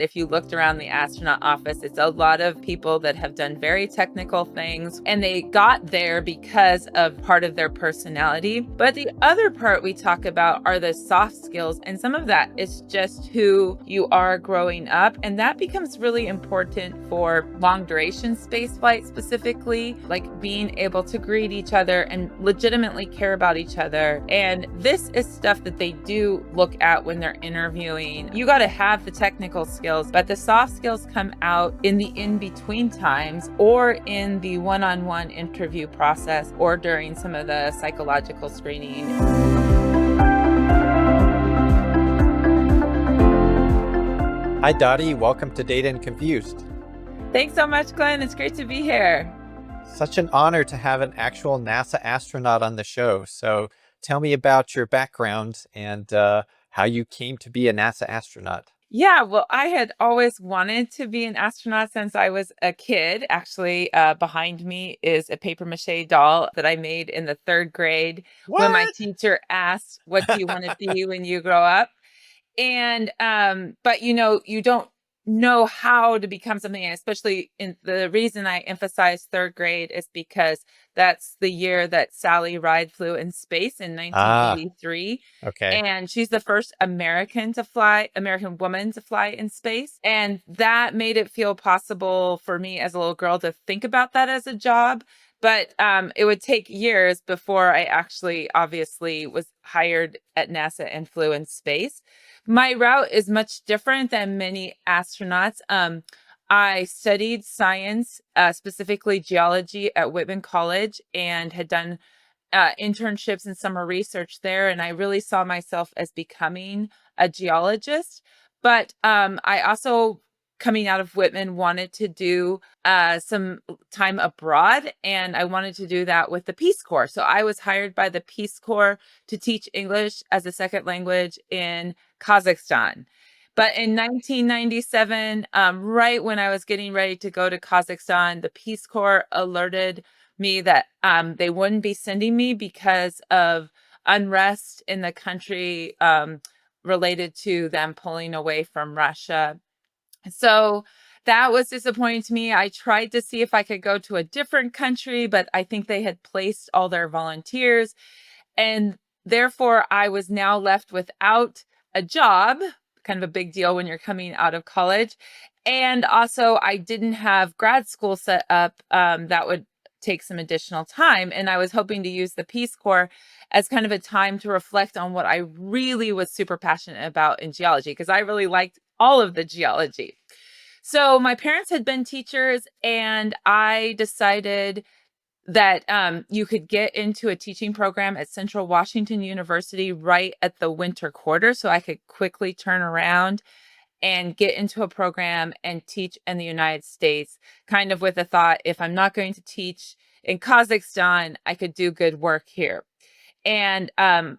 If you looked around the astronaut office, it's a lot of people that have done very technical things, and they got there because of part of their personality. But the other part we talk about are the soft skills, and some of that is just who you are growing up. And that becomes really important for long duration space flight specifically, like being able to greet each other and legitimately care about each other. And this is stuff that they do look at when they're interviewing. You got to have the technical skills, but the soft skills come out in the in-between times or in the one-on-one interview process or during some of the psychological screening. Hi, Dottie. Welcome to Data and Confused. Thanks so much, Glenn. It's great to be here. Such an honor to have an actual NASA astronaut on the show. So tell me about your background and how you came to be a NASA astronaut. Yeah, well, I had always wanted to be an astronaut since I was a kid. Actually, behind me is a paper mache doll that I made in the 3rd grade when my What? teacher asked, "What do you want to be when you grow up?" And but you don't know how to become something, and especially in the reason I emphasize 3rd grade is because that's the year that Sally Ride flew in space in Ah, 1983. okay. And she's the first American woman to fly in space. And that made it feel possible for me as a little girl to think about that as a job. But it would take years before I actually obviously was hired at NASA and flew in space. My route is much different than many astronauts. I studied science, specifically geology at Whitman College, and had done internships and summer research there. And I really saw myself as becoming a geologist. But I also, coming out of Whitman, wanted to do some time abroad. And I wanted to do that with the Peace Corps. So I was hired by the Peace Corps to teach English as a second language in Kazakhstan. But in 1997, right when I was getting ready to go to Kazakhstan, the Peace Corps alerted me that they wouldn't be sending me because of unrest in the country related to them pulling away from Russia. So that was disappointing to me. I tried to see if I could go to a different country, but I think they had placed all their volunteers. And therefore, I was now left without a job, kind of a big deal when you're coming out of college. And also, I didn't have grad school set up that would take some additional time. And I was hoping to use the Peace Corps as kind of a time to reflect on what I really was super passionate about in geology, because I really liked all of the geology. So my parents had been teachers, and I decided that you could get into a teaching program at Central Washington University right at the winter quarter. So I could quickly turn around and get into a program and teach in the United States, kind of with a thought, if I'm not going to teach in Kazakhstan, I could do good work here. And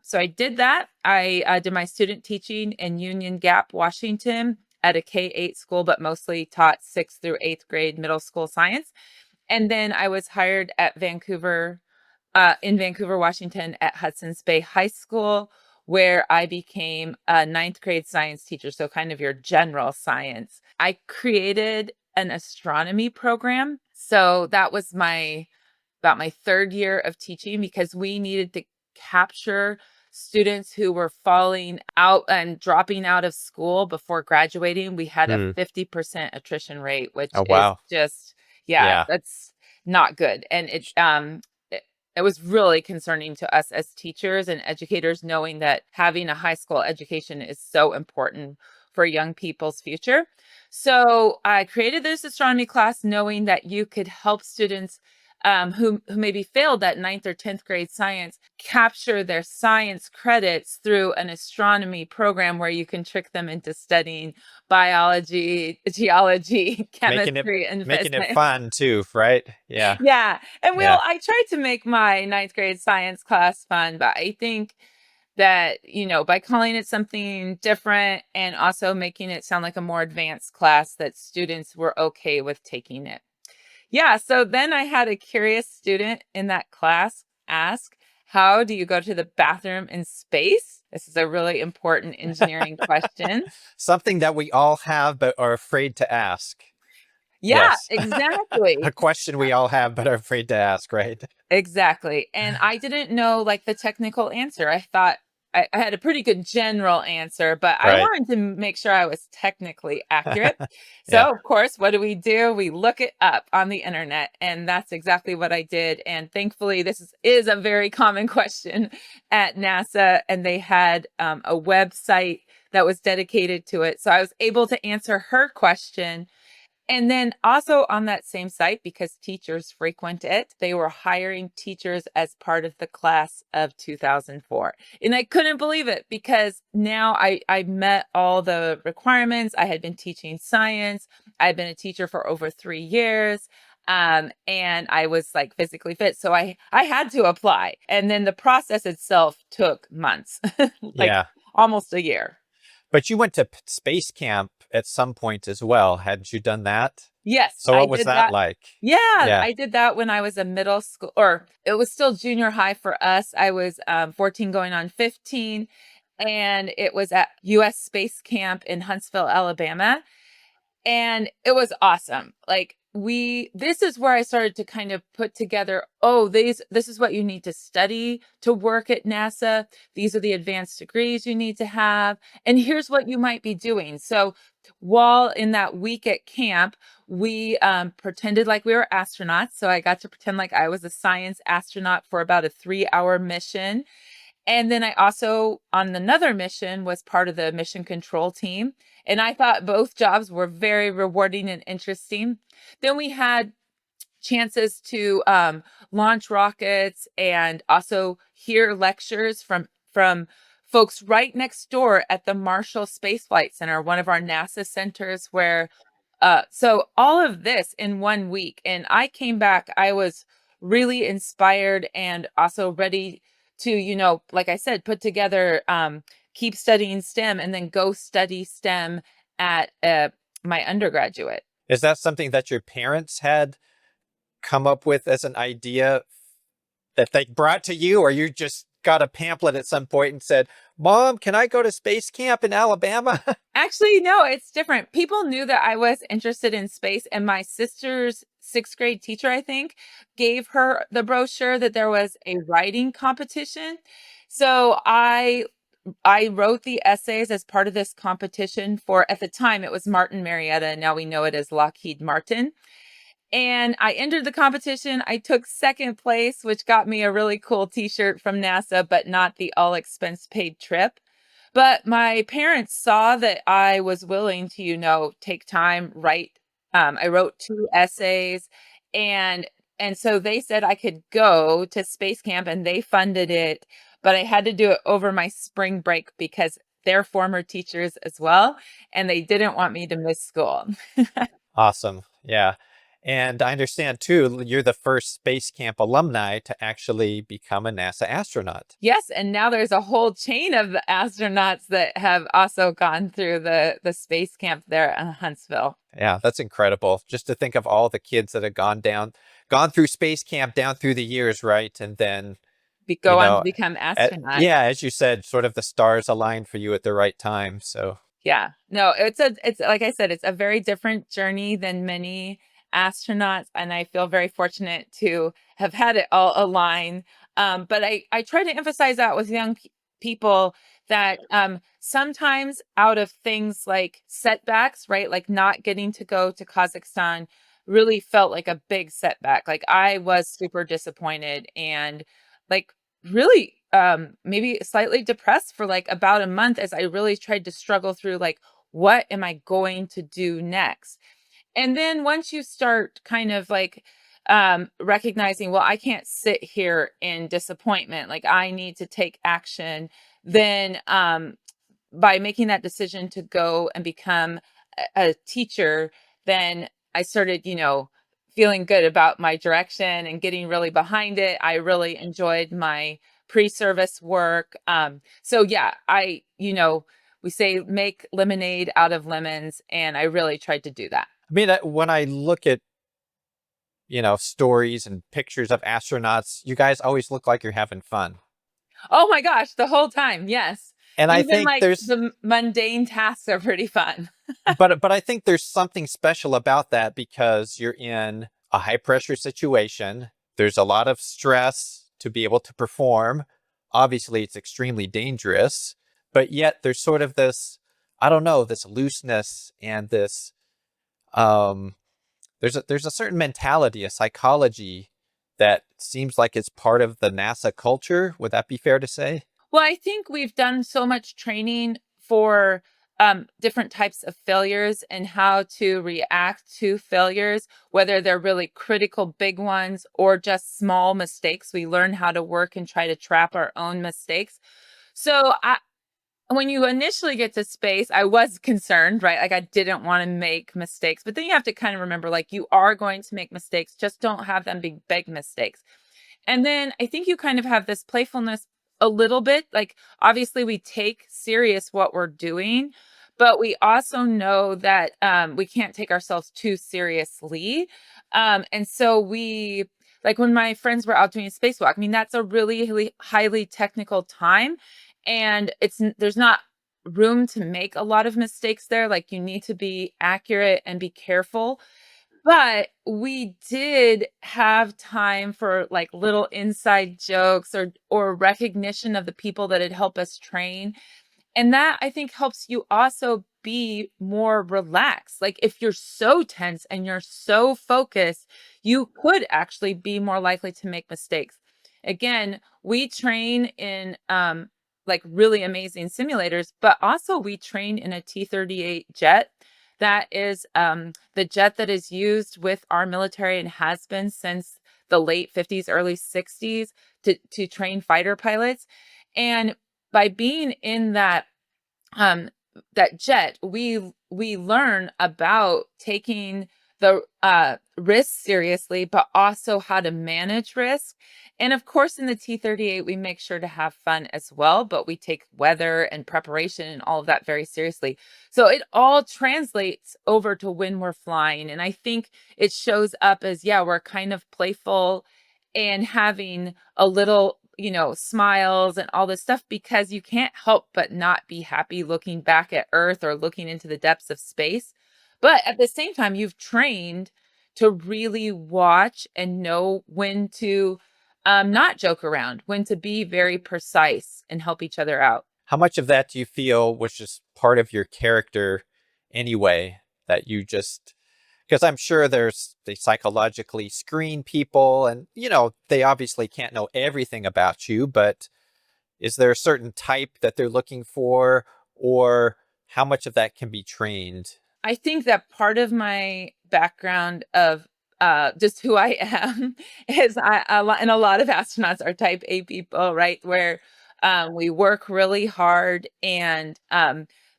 so I did that. I did my student teaching in Union Gap, Washington at a K-8 school, but mostly taught 6th through 8th grade middle school science. And then I was hired at in Vancouver, Washington at Hudson's Bay High School, where I became a 9th grade science teacher. So kind of your general science. I created an astronomy program. So that was about my 3rd year of teaching, because we needed to capture students who were falling out and dropping out of school before graduating. We had a Hmm. 50% attrition rate, which Oh, is wow. just, yeah, Yeah. that's not good. And it was really concerning to us as teachers and educators, knowing that having a high school education is so important for young people's future. So I created this astronomy class knowing that you could help students who maybe failed that 9th or 10th grade science capture their science credits through an astronomy program where you can trick them into studying biology, geology, Making it chemistry, and making it physics. fun too, right? Yeah. Yeah. And Yeah. I tried to make my 9th grade science class fun, but I think that, by calling it something different and also making it sound like a more advanced class, that students were okay with taking it. Yeah, so then I had a curious student in that class ask, "How do you go to the bathroom in space?" This is a really important engineering question. Something that we all have but are afraid to ask. Yeah, Yes. A exactly. question we all have but are afraid to ask, right? Exactly. And I didn't know like the technical answer. I thought I had a pretty good general answer, but I Right. wanted to make sure I was technically accurate. Yeah. So, of course, what do? We look it up on the internet, and that's exactly what I did. And thankfully, is a very common question at NASA, and they had a website that was dedicated to it. So I was able to answer her question, and then also on that same site, because teachers frequent it, they were hiring teachers as part of the class of 2004. And I couldn't believe it because now I met all the requirements. I had been teaching science. I'd been a teacher for over 3 years. And I was like physically fit. So I had to apply. And then the process itself took months, like Yeah. almost a year. But you went to space camp at some point as well. Hadn't you done that? Yes, So I what was did that that. like? Yeah, Yeah. I did that when I was a middle school, or it was still junior high for us. I was 14 going on 15, and it was at US Space Camp in Huntsville, Alabama. And it was awesome. Like this is where I started to kind of put together, oh, this is what you need to study to work at NASA. These are the advanced degrees you need to have. And here's what you might be doing. So while in that week at camp, we pretended like we were astronauts. So I got to pretend like I was a science astronaut for about a 3-hour mission. And then I also, on another mission, was part of the mission control team. And I thought both jobs were very rewarding and interesting. Then we had chances to launch rockets and also hear lectures from folks right next door at the Marshall Space Flight Center, one of our NASA centers where so all of this in 1 week. And I came back, I was really inspired and also ready to, like I said, put together, keep studying STEM and then go study STEM at my undergraduate. Is that something that your parents had come up with as an idea that they brought to you, or you just got a pamphlet at some point and said, "Mom, can I go to space camp in Alabama?" Actually, no, it's different. People knew that I was interested in space, and my sister's sixth grade teacher, I think, gave her the brochure that there was a writing competition. So I wrote the essays as part of this competition for, at the time, it was Martin Marietta, and now we know it as Lockheed Martin. And I entered the competition. I took second place, which got me a really cool t-shirt from NASA, but not the all expense paid trip. But my parents saw that I was willing to, take time, write. I wrote 2 essays, and so they said I could go to space camp, and they funded it, but I had to do it over my spring break because they're former teachers as well, and they didn't want me to miss school. Awesome. Yeah. And I understand too, you're the first space camp alumni to actually become a NASA astronaut. Yes, and now there's a whole chain of astronauts that have also gone through the space camp there in Huntsville. Yeah, that's incredible. Just to think of all the kids that have gone through space camp down through the years, right? And then, you Go on to know, become astronauts. yeah, as you said, sort of the stars aligned for you at the right time. So, Yeah. No, it's like I said, it's a very different journey than many astronauts, and I feel very fortunate to have had it all align. But I try to emphasize that with young people that sometimes out of things like setbacks, right? Like not getting to go to Kazakhstan really felt like a big setback. Like I was super disappointed and like really maybe slightly depressed for like about a month as I really tried to struggle through like what am I going to do next? And then once you start kind of like recognizing, well, I can't sit here in disappointment, like I need to take action, then by making that decision to go and become a teacher, then I started, feeling good about my direction and getting really behind it. I really enjoyed my pre-service work. So yeah, we say make lemonade out of lemons, and I really tried to do that. I mean, when I look at, stories and pictures of astronauts, you guys always look like you're having fun. Oh my gosh, the whole time. Yes. And I Even think like there's the mundane tasks are pretty fun. but I think there's something special about that because you're in a high pressure situation. There's a lot of stress to be able to perform. Obviously, it's extremely dangerous, but yet there's sort of this, I don't know, this looseness and this um there's a certain mentality, a psychology that seems like it's part of the NASA culture. Would that be fair to say? Well, I think we've done so much training for different types of failures and how to react to failures, whether they're really critical big ones or just small mistakes. We learn how to work and try to trap our own mistakes. So when you initially get to space, I was concerned, right? Like I didn't want to make mistakes, but then you have to kind of remember, like you are going to make mistakes, just don't have them be big mistakes. And then I think you kind of have this playfulness a little bit. Like, obviously, we take serious what we're doing, but we also know that we can't take ourselves too seriously. And so like when my friends were out doing a spacewalk, I mean, that's a really highly technical time. And there's not room to make a lot of mistakes there. Like, you need to be accurate and be careful, but we did have time for, like, little inside jokes or recognition of the people that had helped us train, and that, I think, helps you also be more relaxed. Like, if you're so tense and you're so focused, you could actually be more likely to make mistakes. Again, we train in, like, really amazing simulators, but also we train in a T-38 jet. That is, the jet that is used with our military and has been since the late '50s, early '60s to train fighter pilots, and by being in um that jet, we learn about taking the risk seriously, but also how to manage risk. And of course, in the T-38 we make sure to have fun as well, but we take weather and preparation and all of that very seriously. So it all translates over to when we're flying, and I think it shows up as, yeah, we're kind of playful and having a little, smiles and all this stuff, because you can't help but not be happy looking back at Earth or looking into the depths of space. But at the same time, you've trained to really watch and know when to not joke around, when to be very precise and help each other out. How much of that do you feel was just part of your character anyway? That you just, because I'm sure they psychologically screen people and, they obviously can't know everything about you, but is there a certain type that they're looking for, or how much of that can be trained? I think that part of my background of just who I am is and a lot of astronauts are type A people, right? Where we work really hard, and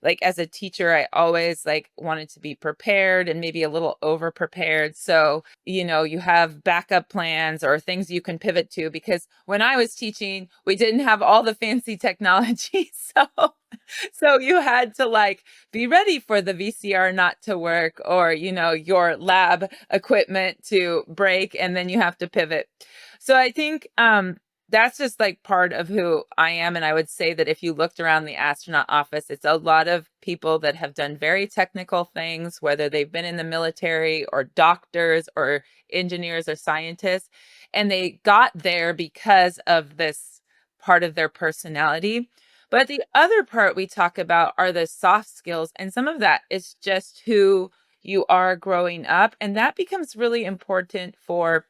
like as a teacher, I always like wanted to be prepared and maybe a little over prepared. So, you have backup plans or things you can pivot to, because when I was teaching, we didn't have all the fancy technology. So you had to, like, be ready for the VCR not to work, or, your lab equipment to break, and then you have to pivot. So I think that's just like part of who I am. And I would say that if you looked around the astronaut office, it's a lot of people that have done very technical things, whether they've been in the military or doctors or engineers or scientists, and they got there because of this part of their personality. But the other part we talk about are the soft skills, and some of that is just who you are growing up. And that becomes really important for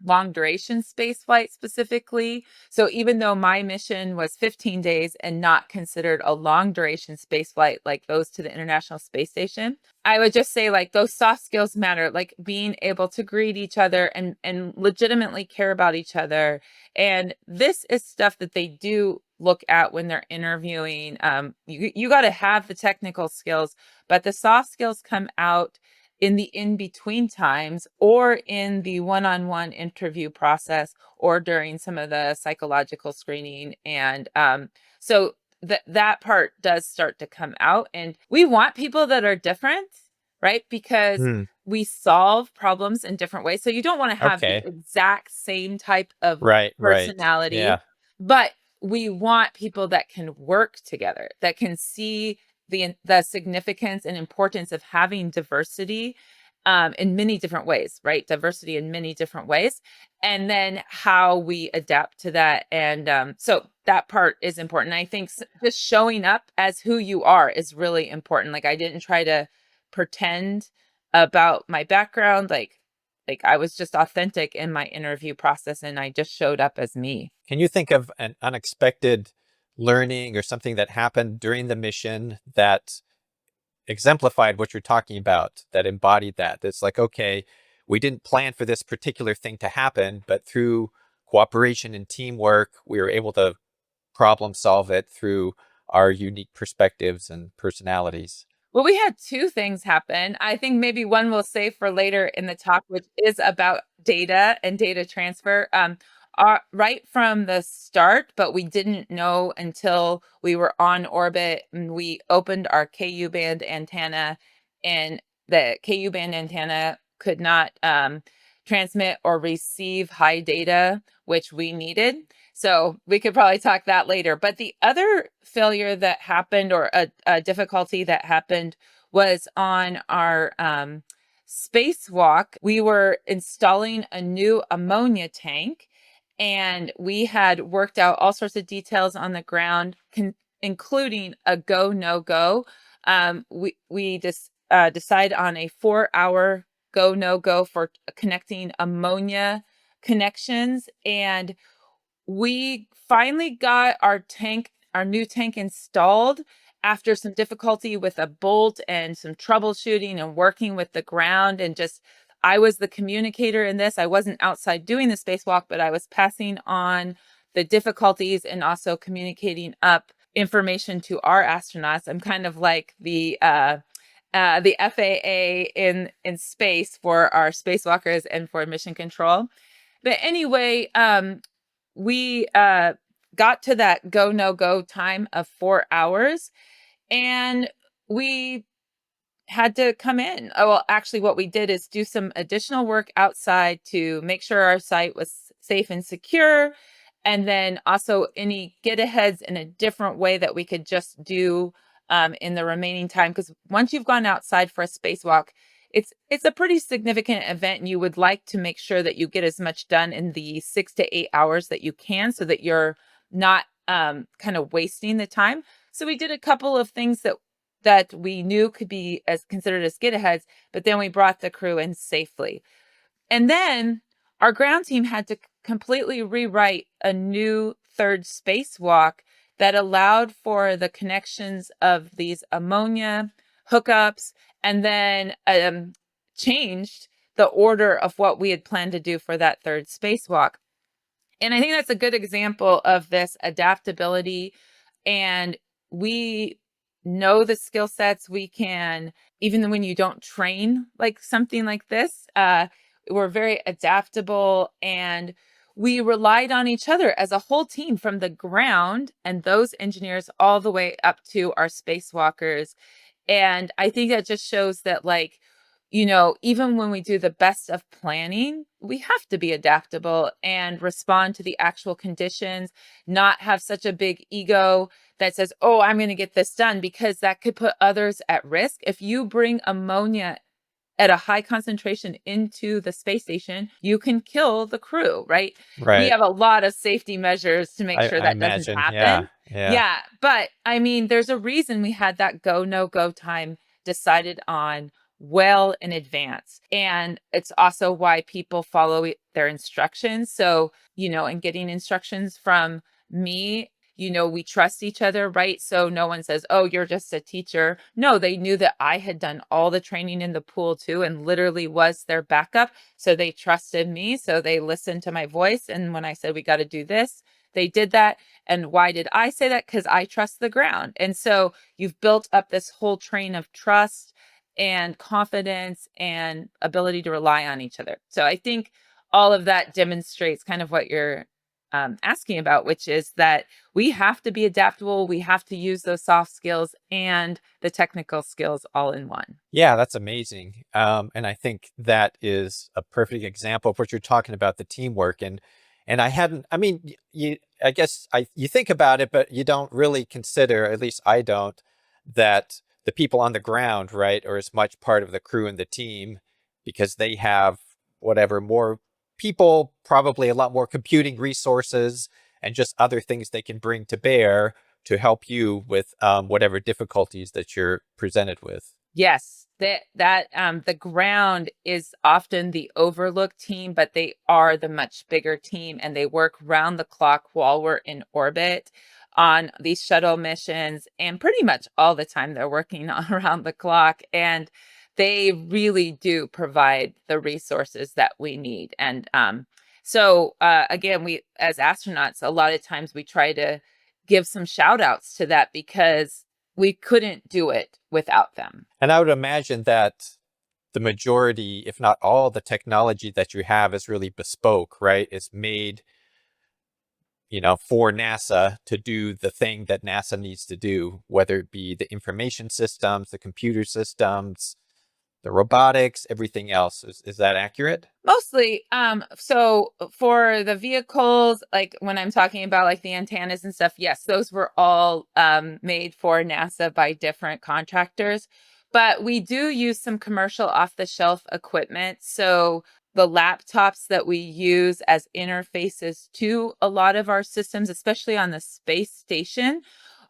long duration space flight specifically. So even though my mission was 15 days and not considered a long duration space flight like those to the International Space Station, I would just say, like, those soft skills matter, like being able to greet each other and legitimately care about each other. And this is stuff that they do look at when they're interviewing. You got to have the technical skills, but the soft skills come out in the in between times, or in the one-on-one interview process, or during some of the psychological screening. And so that part does start to come out, and we want people that are different, right? Because Hmm. we solve problems in different ways. So you don't want to have the Okay. exact same type of Right. Right. personality, Yeah. but we want people that can work together, that can see the significance and importance of having diversity in many different ways, right? Diversity in many different ways, and then how we adapt to that. And so that part is important. I think just showing up as who you are is really important. Like I didn't try to pretend about my background. Like I was just authentic in my interview process, and I just showed up as me. Can you think of an unexpected learning or something that happened during the mission that exemplified what you're talking about, that embodied that? It's like, okay, we didn't plan for this particular thing to happen, but through cooperation and teamwork, we were able to problem solve it through our unique perspectives and personalities. Well, we had 2 things happen. I think maybe one we'll save for later in the talk, which is about data and data transfer. Right from the start, but we didn't know until we were on orbit and we opened our KU band antenna, and the KU band antenna could not transmit or receive high data, which we needed. So we could probably talk that later. But the other failure that happened, or a difficulty that happened, was on our spacewalk. We were installing a new ammonia tank, and we had worked out all sorts of details on the ground, including a go no go. We just decide on a 4-hour go no go for connecting ammonia connections, and we finally got our new tank installed after some difficulty with a bolt and some troubleshooting and working with the ground. And just, I was the communicator in this. I wasn't outside doing the spacewalk, but I was passing on the difficulties and also communicating up information to our astronauts. I'm kind of like the FAA in space for our spacewalkers and for mission control. But anyway, we got to that go no go time of 4 hours, and we had to come in. Oh, well, actually, what we did is do some additional work outside to make sure our site was safe and secure. And then also any get aheads in a different way that we could just do in the remaining time. Because once you've gone outside for a spacewalk, it's a pretty significant event, and you would like to make sure that you get as much done in the 6 to 8 hours that you can, so that you're not kind of wasting the time. So we did a couple of things that we knew could be as considered as get aheads, but then we brought the crew in safely. And then our ground team had to completely rewrite a new third spacewalk that allowed for the connections of these ammonia hookups, and then changed the order of what we had planned to do for that third spacewalk. And I think that's a good example of this adaptability. And we know the skill sets we can, even when you don't train like something like this, we're very adaptable, and we relied on each other as a whole team, from the ground and those engineers all the way up to our spacewalkers. And I think that just shows that, like, even when we do the best of planning, we have to be adaptable and respond to the actual conditions, not have such a big ego that says, oh, I'm going to get this done, because that could put others at risk. If you bring ammonia at a high concentration into the space station, you can kill the crew, right? We Right. have a lot of safety measures to make sure I that doesn't imagine. Yeah. happen. Yeah. Yeah, but I mean, there's a reason we had that go no go time decided on well in advance. And it's also why people follow their instructions. So, and getting instructions from me, we trust each other, right? So no one says, oh, you're just a teacher. No, they knew that I had done all the training in the pool too, and literally was their backup. So they trusted me. So they listened to my voice. And when I said, we got to do this, they did that. And why did I say that? Because I trust the ground. And so you've built up this whole train of trust and confidence and ability to rely on each other. So I think all of that demonstrates kind of what you're asking about, which is that we have to be adaptable. We have to use those soft skills and the technical skills all in one. Yeah, that's amazing. And I think that is a perfect example of what you're talking about, the teamwork. And I hadn't, I mean, I guess you think about it, but you don't really consider, at least I don't, that the people on the ground, right, are as much part of the crew and the team because they have whatever more people, probably a lot more computing resources and just other things they can bring to bear to help you with whatever difficulties that you're presented with. Yes, the ground is often the overlooked team, but they are the much bigger team, and they work round the clock while we're in orbit on these shuttle missions, and pretty much all the time they're working on around the clock, and they really do provide the resources that we need. And again, we as astronauts, a lot of times we try to give some shout outs to that because we couldn't do it without them. And I would imagine that the majority, if not all, the technology that you have is really bespoke, right? It's made, for NASA to do the thing that NASA needs to do, whether it be the information systems, the computer systems, the robotics, everything else. Is that accurate? Mostly, so for the vehicles, like when I'm talking about like the antennas and stuff, yes, those were all made for NASA by different contractors. But we do use some commercial off-the-shelf equipment. So the laptops that we use as interfaces to a lot of our systems, especially on the space station,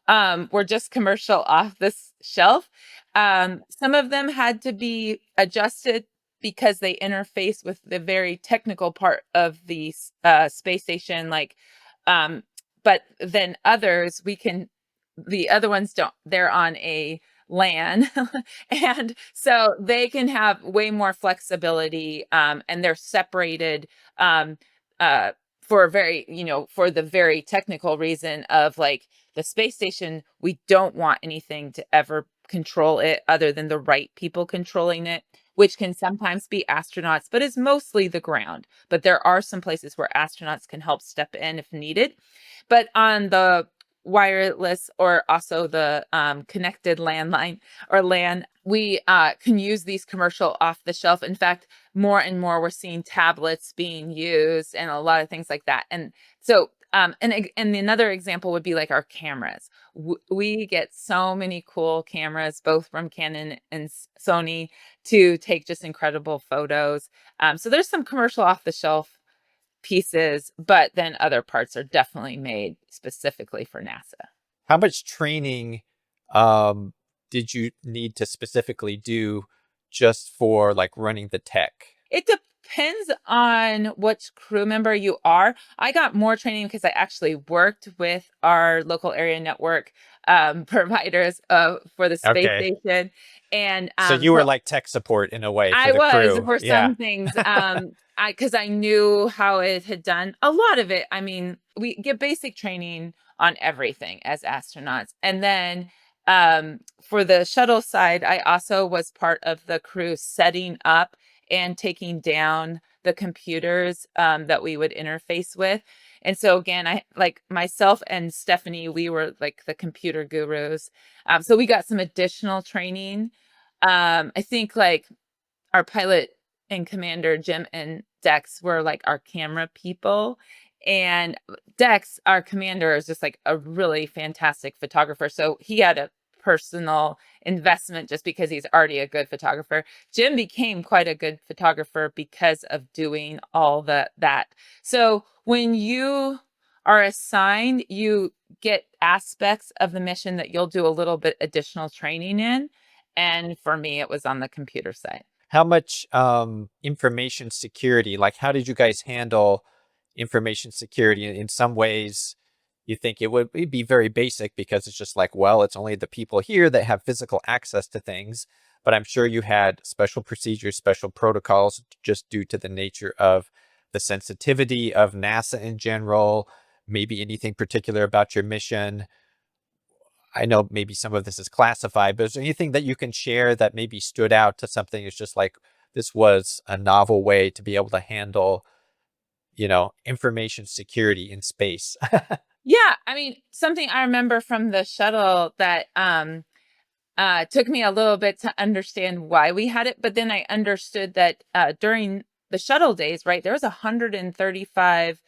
were just commercial off the shelf. Some of them had to be adjusted because they interface with the very technical part of the space station. Um, but then others, the other ones don't, they're on a LAN. And so they can have way more flexibility, and they're separated, um, uh, for the very technical reason of like the space station, we don't want anything to ever control it other than the right people controlling it, which can sometimes be astronauts, but is mostly the ground. But there are some places where astronauts can help step in if needed. But on the wireless or also the connected landline or LAN, we can use these commercial off the shelf. In fact, more and more we're seeing tablets being used and a lot of things like that. And so and another example would be like our cameras. We get so many cool cameras, both from Canon and Sony, to take just incredible photos. So there's some commercial off the shelf pieces, but then other parts are definitely made specifically for NASA. How much training um, did you need to specifically do just for like running the tech? It depends on which crew member you are. I got more training because I actually worked with our local area network providers for the space Okay. station. And So you were so like tech support in a way for I the was crew. for Yeah. some things, because I knew how it had done a lot of it. I mean, we get basic training on everything as astronauts. And then for the shuttle side, I also was part of the crew setting up and taking down the computers that we would interface with. And so again, I like myself and Stephanie, we were like the computer gurus. So we got some additional training. I think like our pilot and commander Jim and Dex were like our camera people. And Dex, our commander, is just like a really fantastic photographer. So he had a personal investment just because he's already a good photographer. Jim became quite a good photographer because of doing all that. So when you are assigned, you get aspects of the mission that you'll do a little bit additional training in. And for me, it was on the computer side. How much information security, like how did you guys handle information security? In some ways, you think it would be very basic because it's just like, well, it's only the people here that have physical access to things. But I'm sure you had special procedures, special protocols just due to the nature of the sensitivity of NASA in general, maybe anything particular about your mission. I know maybe some of this is classified, but is there anything that you can share that maybe stood out to something? It's just like this was a novel way to be able to handle, information security in space. Yeah, I mean, something I remember from the shuttle that took me a little bit to understand why we had it, but then I understood that during the shuttle days, right, there was 135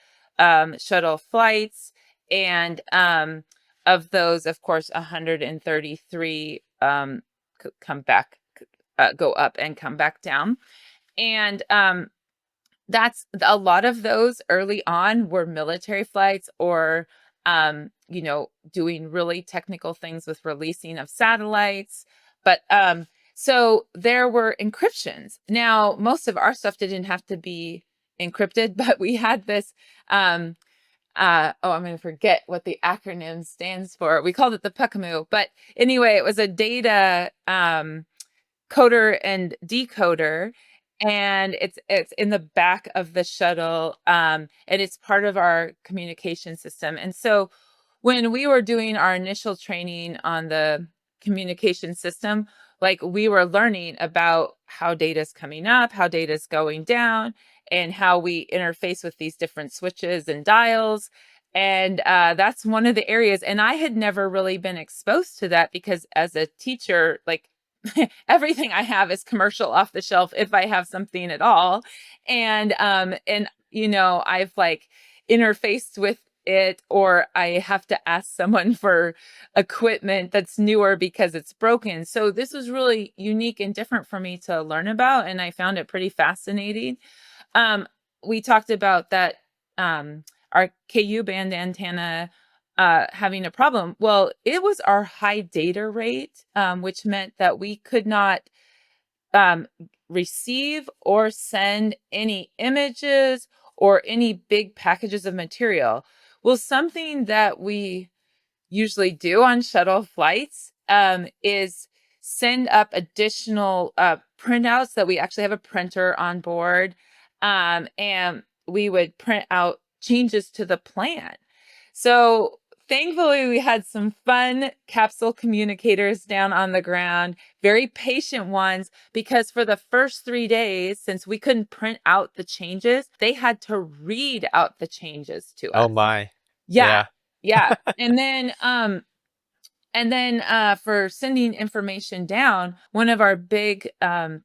shuttle flights, And of those, of course, 133 come back, go up and come back down. And that's a lot of those early on were military flights or doing really technical things with releasing of satellites. But so there were encryptions. Now, most of our stuff didn't have to be encrypted, but we had this I'm going to forget what the acronym stands for. We called it the PUCAMU, but anyway, it was a data coder and decoder, and it's in the back of the shuttle, and it's part of our communication system. And so when we were doing our initial training on the communication system, like we were learning about how data is coming up, how data is going down, and how we interface with these different switches and dials. And that's one of the areas. And I had never really been exposed to that because as a teacher, like everything I have is commercial off the shelf if I have something at all. And I've like interfaced with it, or I have to ask someone for equipment that's newer because it's broken. So this was really unique and different for me to learn about, and I found it pretty fascinating. Um, we talked about that our KU band antenna having a problem. Well, it was our high data rate, which meant that we could not um, receive or send any images or any big packages of material. Well, something that we usually do on shuttle flights is send up additional printouts that we actually have a printer on board, and we would print out changes to the plan. So thankfully, we had some fun capsule communicators down on the ground, very patient ones, because for the first 3 days, since we couldn't print out the changes, they had to read out the changes to Oh us. my. Yeah. Yeah. Yeah. And then for sending information down, one of our big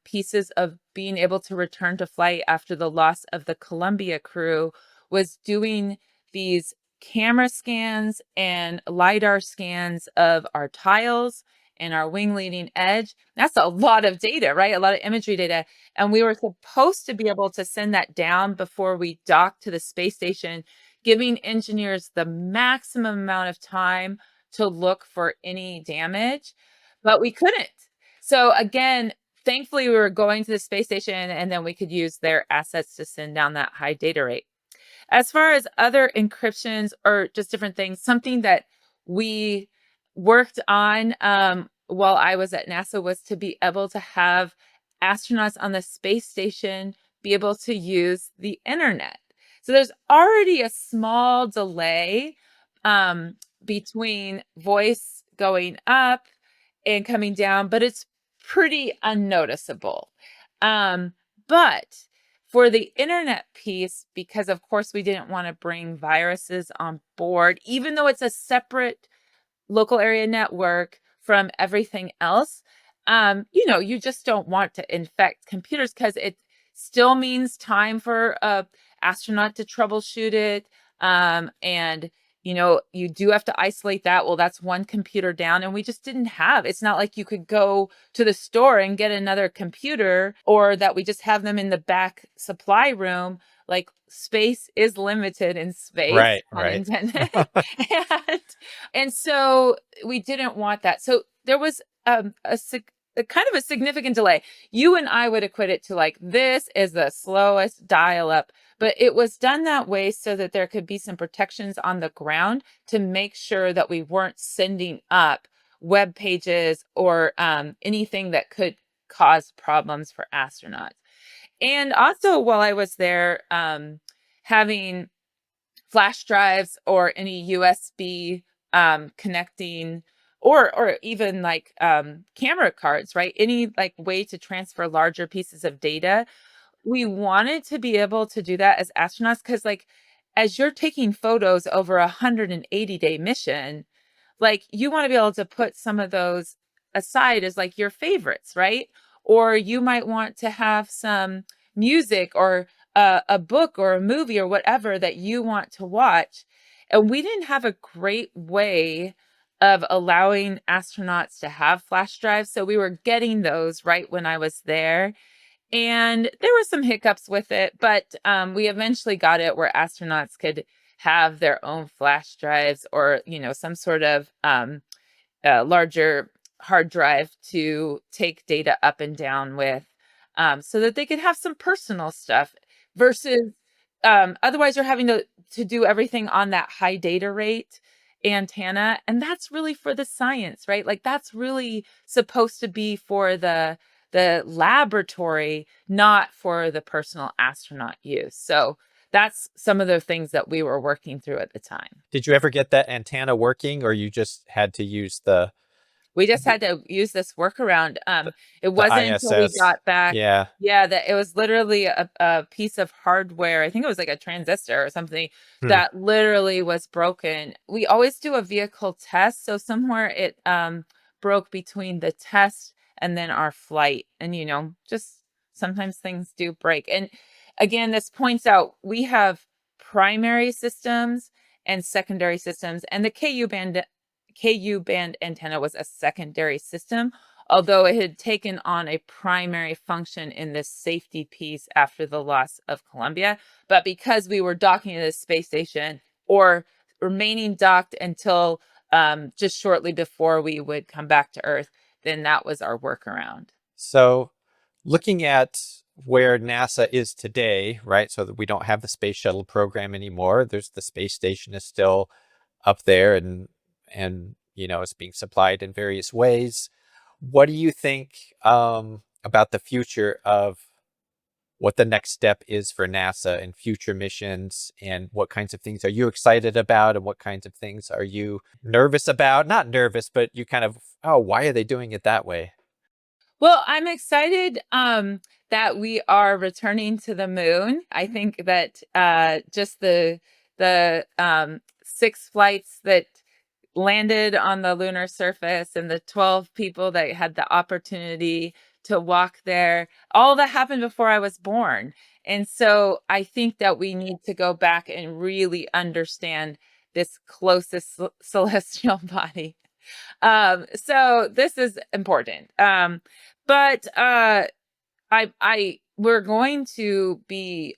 pieces of being able to return to flight after the loss of the Columbia crew was doing these camera scans and LiDAR scans of our tiles and our wing leading edge. That's a lot of data, right? A lot of imagery data. And we were supposed to be able to send that down before we docked to the space station, giving engineers the maximum amount of time to look for any damage, but we couldn't. So again, thankfully we were going to the space station and then we could use their assets to send down that high data rate. As far as other encryptions or just different things, something that we worked on while I was at NASA was to be able to have astronauts on the space station be able to use the internet. So there's already a small delay between voice going up and coming down, but it's pretty unnoticeable. But for the internet piece, because of course we didn't want to bring viruses on board, even though it's a separate local area network from everything else, you just don't want to infect computers because it still means time for a astronaut to troubleshoot it. And you do have to isolate that. Well, that's one computer down, and we just didn't have. It's not like you could go to the store and get another computer, or that we just have them in the back supply room. Like space is limited in space, Right, pun right. intended. and and so we didn't want that. So there was a kind of a significant delay. You and I would equate it to like, this is the slowest dial up, but it was done that way so that there could be some protections on the ground to make sure that we weren't sending up web pages or anything that could cause problems for astronauts. And also, while I was there, having flash drives or any USB connecting, or even like camera cards, right? Any like way to transfer larger pieces of data. We wanted to be able to do that as astronauts because, like, as you're taking photos over 180-day mission, like you want to be able to put some of those aside as like your favorites, right? Or you might want to have some music or a book or a movie or whatever that you want to watch. And we didn't have a great way of allowing astronauts to have flash drives. So we were getting those right when I was there. And there were some hiccups with it, but we eventually got it where astronauts could have their own flash drives or, some sort of larger hard drive to take data up and down with, so that they could have some personal stuff versus otherwise you're having to do everything on that high data rate antenna. And that's really for the science, right? Like that's really supposed to be for the laboratory, not for the personal astronaut use. So that's some of the things that we were working through at the time. Did you ever get that antenna working, or you just had to use We just had to use this workaround. the, It the wasn't until we ISS? got back, Yeah. yeah, that it was literally a piece of hardware. I think it was like a transistor or something Hmm. that literally was broken. We always do a vehicle test, so somewhere it broke between the test and then our flight. And just sometimes things do break. And again, this points out we have primary systems and secondary systems, and the KU band antenna was a secondary system, although it had taken on a primary function in this safety piece after the loss of Columbia. But because we were docking to the space station or remaining docked until just shortly before we would come back to Earth, then that was our workaround. So, looking at where NASA is today, right? So that we don't have the space shuttle program anymore. There's the space station is still up there, and it's being supplied in various ways. What do you think about the future of what the next step is for NASA and future missions, and what kinds of things are you excited about, and what kinds of things are you nervous about? Not nervous, but you kind of, oh, why are they doing it that way? Well, I'm excited that we are returning to the moon. I think that just the 6 flights that landed on the lunar surface and the 12 people that had the opportunity to walk there, all that happened before I was born. And so I think that we need to go back and really understand this closest celestial body. So this is important. But I we're going to be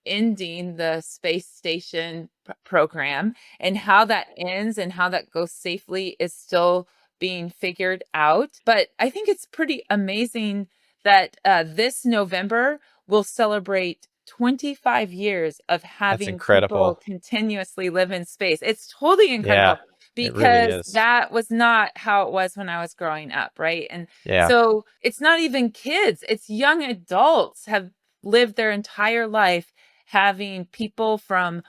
ending the space station program, and how that ends and how that goes safely is still being figured out. But I think it's pretty amazing that this November will celebrate 25 years of That's having people incredible. continuously live in space. It's totally Yeah, incredible it really because is. that was not how it was when I was growing up, right? And Yeah. so it's not even kids, it's young adults have lived their entire life having people from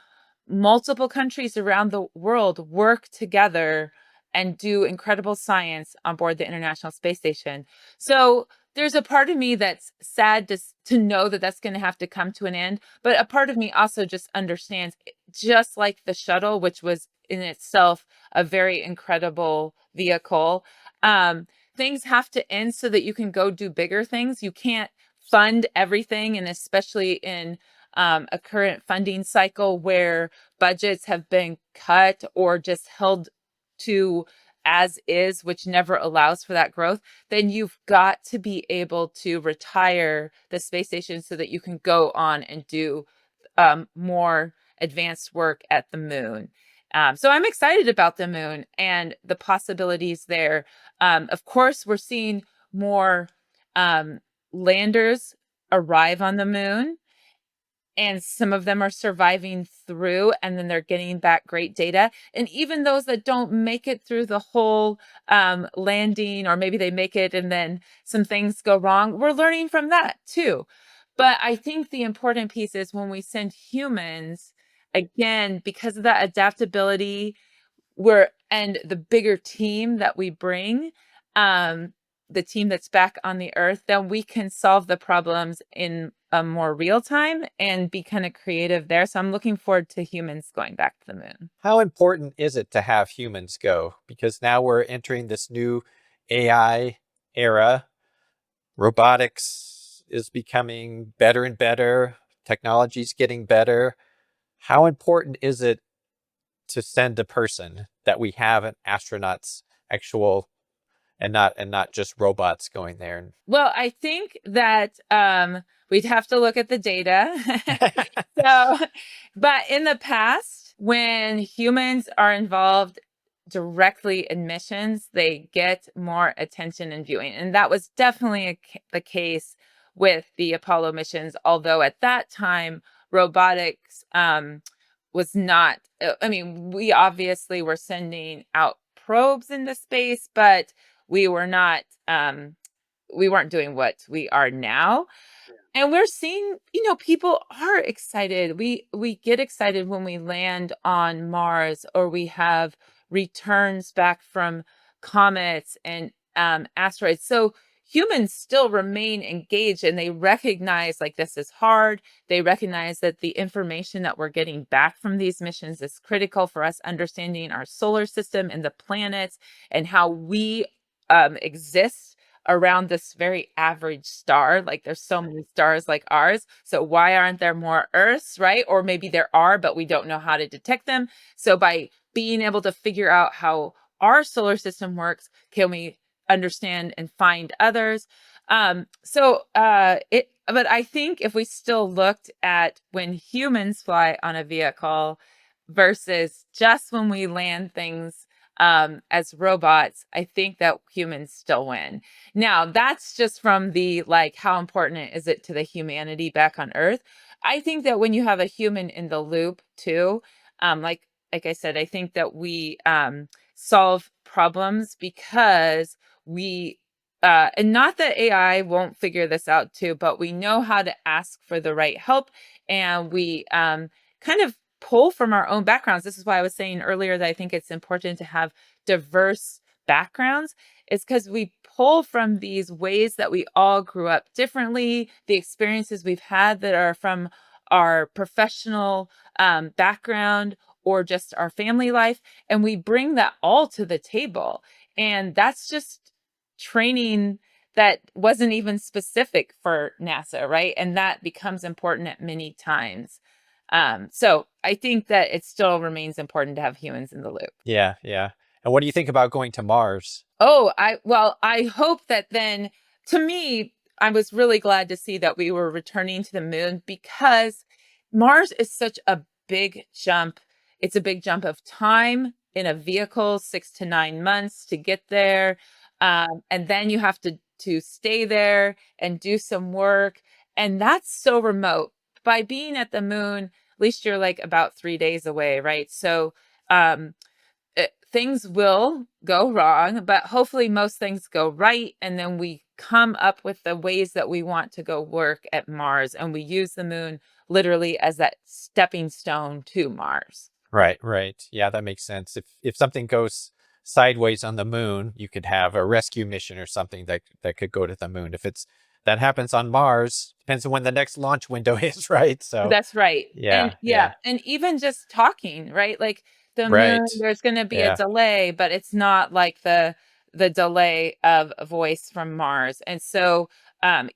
multiple countries around the world work together and do incredible science on board the International Space Station. So there's a part of me that's sad to know that that's going to have to come to an end. But a part of me also just understands, just like the shuttle, which was in itself a very incredible vehicle, um, things have to end so that you can go do bigger things. You can't fund everything. And especially in a current funding cycle where budgets have been cut or just held to as is, which never allows for that growth, then you've got to be able to retire the space station so that you can go on and do more advanced work at the moon. So I'm excited about the moon and the possibilities there. Of course, we're seeing more um, landers arrive on the moon, and some of them are surviving through, and then they're getting back great data. And even those that don't make it through the whole landing, or maybe they make it and then some things go wrong, we're learning from that too. But I think the important piece is when we send humans, again, because of that adaptability, we're and the bigger team that we bring, um, the team that's back on the earth, then we can solve the problems in a more real time and be kind of creative there. So I'm looking forward to humans going back to the moon. How important is it to have humans go? Because now we're entering this new AI era. Robotics is becoming better and better. Technology's getting better. How important is it to send a person, that we have an astronauts actual, and not just robots going there. Well, I think that we'd have to look at the data. So, but in the past, when humans are involved directly in missions, they get more attention and viewing. And that was definitely the case with the Apollo missions, although at that time, robotics was not, I mean, we obviously were sending out probes into space, but we were not, we weren't doing what we are now. And we're seeing, people are excited. We get excited when we land on Mars, or we have returns back from comets and asteroids. So humans still remain engaged, and they recognize like this is hard. They recognize that the information that we're getting back from these missions is critical for us understanding our solar system and the planets and how we exist around this very average star. Like there's so many stars like ours. So why aren't there more Earths, right? Or maybe there are, but we don't know how to detect them. So by being able to figure out how our solar system works, can we understand and find others? But I think if we still looked at when humans fly on a vehicle versus just when we land things as robots, I think that humans still win. Now, that's just from the like, how important is it to the humanity back on Earth? I think that when you have a human in the loop too, like I said, I think that we solve problems because we and not that AI won't figure this out too, but we know how to ask for the right help, and we kind of pull from our own backgrounds. This is why I was saying earlier that I think it's important to have diverse backgrounds, is because we pull from these ways that we all grew up differently, the experiences we've had that are from our professional background or just our family life, and we bring that all to the table. And that's just training that wasn't even specific for NASA, right? And that becomes important at many times. So I think that it still remains important to have humans in the loop. Yeah, yeah. And what do you think about going to Mars? Oh, I hope that then, to me, I was really glad to see that we were returning to the moon, because Mars is such a big jump. It's a big jump of time in a vehicle, 6 to 9 months to get there. And then you have to stay there and do some work. And that's so remote. By being at the moon, at least you're like about 3 days away, right? So, um, things will go wrong, but hopefully most things go right. And then we come up with the ways that we want to go work at Mars. And we use the moon literally as that stepping stone to Mars. Right, right. Yeah, that makes sense. If something goes sideways on the moon, you could have a rescue mission or something that could go to the moon. If it's that happens on Mars, depends on when the next launch window is, right? So, That's right. And yeah, yeah, yeah. and even just talking, right? Like the moon, Right. there's going to be a Yeah. delay, but it's not like the delay of a voice from Mars. And so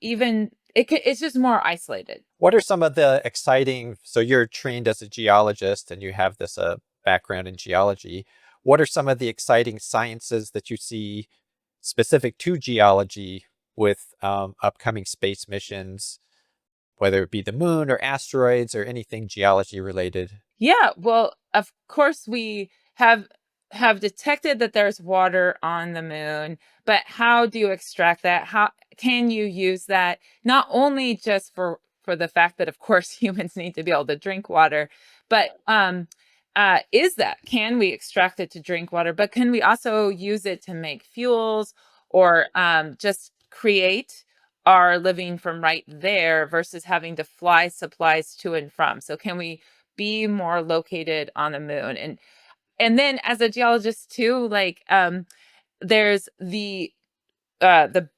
even it's just more isolated. What are some of the exciting, so you're trained as a geologist and you have this background in geology. What are some of the exciting sciences that you see specific to geology with upcoming space missions, whether it be the moon or asteroids or anything geology related? Yeah, well, of course we have detected that there's water on the moon, but how do you extract that? How can you use that not only just for the fact that of course humans need to be able to drink water, but is that can we extract it to drink water, but can we also use it to make fuels or just create our living from right there versus having to fly supplies to and from? So can we be more located on the moon? And then as a geologist too, like there's the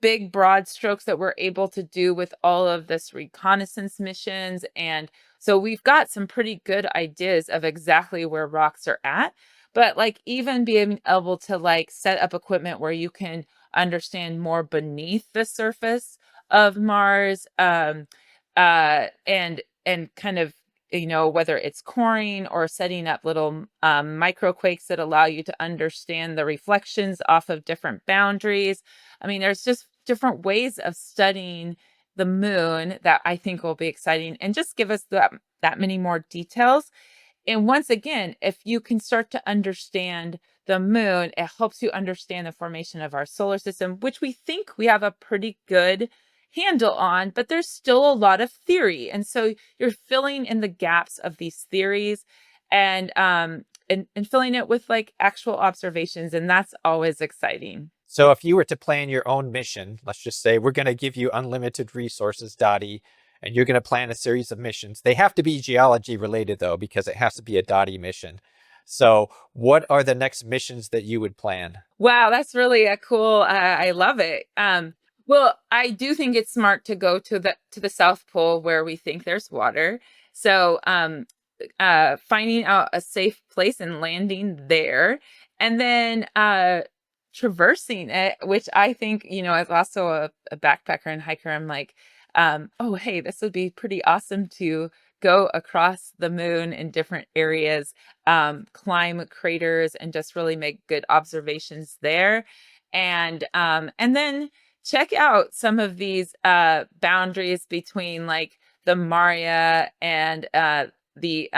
big broad strokes that we're able to do with all of this reconnaissance missions. And so we've got some pretty good ideas of exactly where rocks are at. But like even being able to like set up equipment where you can understand more beneath the surface of Mars, and kind of whether it's coring or setting up little microquakes that allow you to understand the reflections off of different boundaries. I mean, there's just different ways of studying the moon that I think will be exciting and just give us that many more details. And once again, if you can start to understand the moon, it helps you understand the formation of our solar system, which we think we have a pretty good handle on, but there's still a lot of theory. And so you're filling in the gaps of these theories and filling it with like actual observations. And that's always exciting. So if you were to plan your own mission, let's just say we're going to give you unlimited resources, Dottie, and you're going to plan a series of missions. They have to be geology related, though, because it has to be a Dottie mission. So what are the next missions that you would plan? Wow, that's really a cool. I love it. Well, I do think it's smart to go to the South Pole where we think there's water. So, finding out a safe place and landing there, and then traversing it, which I think as also a backpacker and hiker, I'm like, oh hey, this would be pretty awesome to go across the moon in different areas, climb craters, and just really make good observations there. And then check out some of these boundaries between like the Maria and the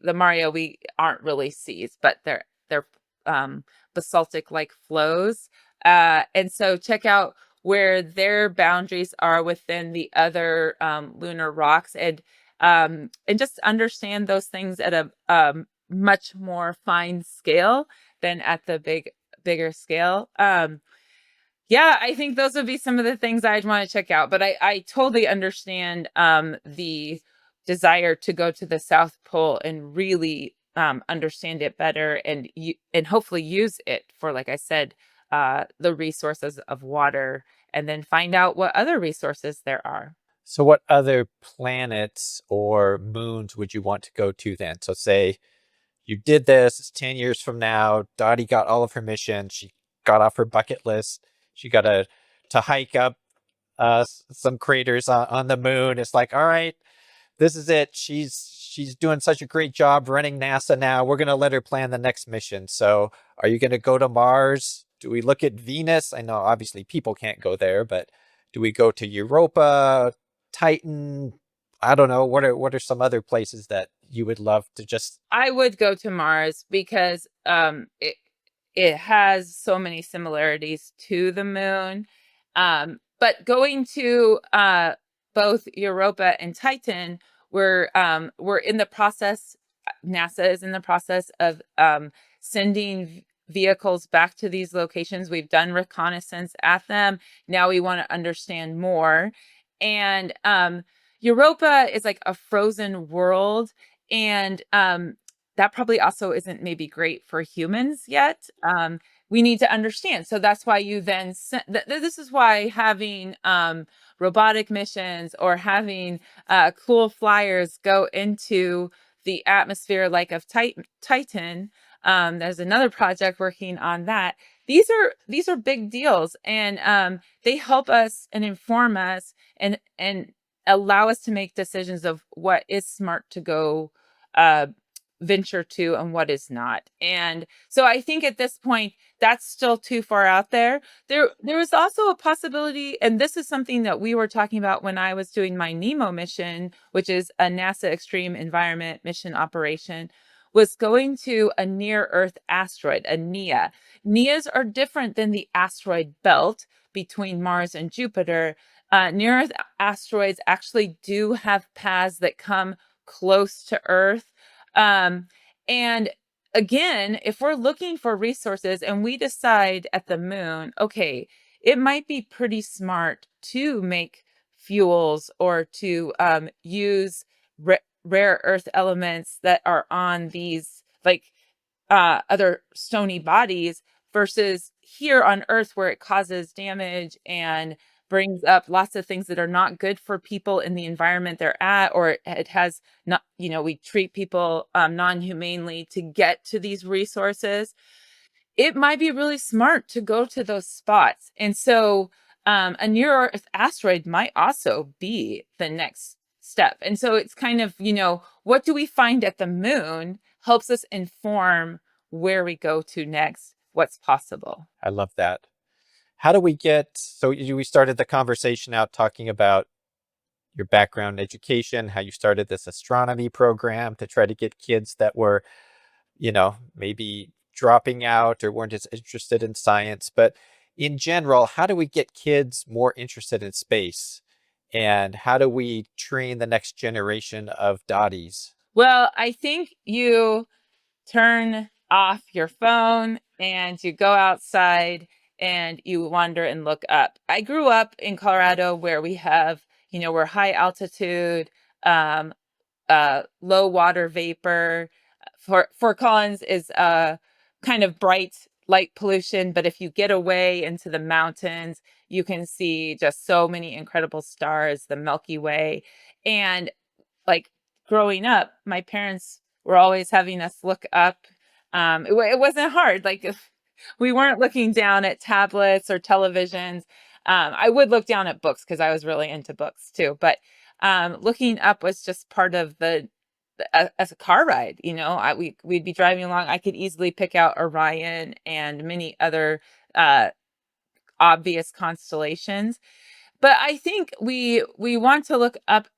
Maria we aren't really seas, but they're basaltic like flows. And so check out where their boundaries are within the other lunar rocks, and just understand those things at a much more fine scale than at the bigger scale. Yeah, I think those would be some of the things I'd want to check out. But I totally understand the desire to go to the South Pole and really understand it better and hopefully use it for, like I said, the resources of water, and then find out what other resources there are. So what other planets or moons would you want to go to then? So say you did this, it's 10 years from now, Dottie got all of her missions, she got off her bucket list, she got to hike up some craters on the moon. It's like, all right, this is it. She's doing such a great job running NASA now. We're going to let her plan the next mission. So are you going to go to Mars? Do we look at Venus? I know obviously people can't go there, but do we go to Europa, Titan? I don't know. What are some other places that you would love to just I would go to Mars because it has so many similarities to the moon. But going to both Europa and Titan, we're in the process. NASA is in the process of sending vehicles back to these locations. We've done reconnaissance at them. Now we want to understand more. And Europa is like a frozen world, and that probably also isn't maybe great for humans yet. We need to understand. So that's why you then this is why having robotic missions or having cool flyers go into the atmosphere like of Titan. There's another project working on that. These are big deals, and they help us and inform us and allow us to make decisions of what is smart to go uh, venture to and what is not. And so I think at this point, that's still too far out there. There was also a possibility, and this is something that we were talking about when I was doing my NEMO mission, which is a NASA Extreme Environment Mission Operation, was going to a near Earth asteroid, a NEA. NEAs are different than the asteroid belt between Mars and Jupiter. Near Earth asteroids actually do have paths that come close to Earth. And again, if we're looking for resources and we decide at the moon, okay, it might be pretty smart to make fuels or to use rare earth elements that are on these like other stony bodies versus here on Earth where it causes damage and brings up lots of things that are not good for people in the environment they're at, or it has not, we treat people non-humanely to get to these resources. It might be really smart to go to those spots. And so a near Earth asteroid might also be the next step. And so it's kind of, what do we find at the moon helps us inform where we go to next, what's possible. I love that. How do we get, so we started the conversation out talking about your background in education, how you started this astronomy program to try to get kids that were, maybe dropping out or weren't as interested in science. But in general, how do we get kids more interested in space? And how do we train the next generation of Dotties? Well, I think you turn off your phone and you go outside and you wander and look up. I grew up in Colorado where we have, we're high altitude, um, low water vapor. Fort Collins is kind of bright light pollution, but if you get away into the mountains, you can see just so many incredible stars, the Milky Way. And like growing up, my parents were always having us look up. It wasn't hard. Like if we weren't looking down at tablets or televisions. I would look down at books because I was really into books too. But looking up was just part of as a car ride. We'd be driving along. I could easily pick out Orion and many other uh, obvious constellations. But I think we want to look up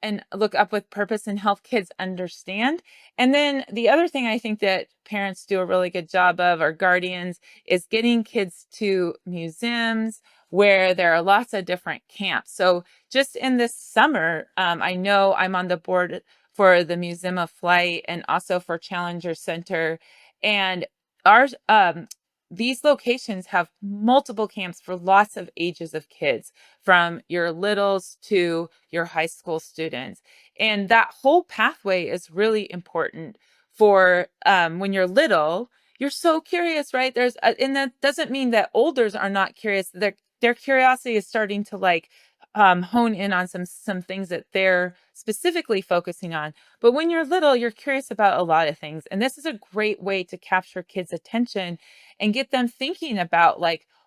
with purpose and help kids understand. And then the other thing I think that parents do a really good job of, or guardians, is getting kids to museums where there are lots of different camps. So just in this summer, I know I'm on the board for the Museum of Flight and also for Challenger Center. And our these locations have multiple camps for lots of ages of kids, from your littles to your high school students. And that whole pathway is really important for when you're little, you're so curious, right? And that doesn't mean that olders are not curious. Their curiosity is starting to hone in on some things that they're specifically focusing on. But when you're little, you're curious about a lot of things. And this is a great way to capture kids' attention and get them thinking about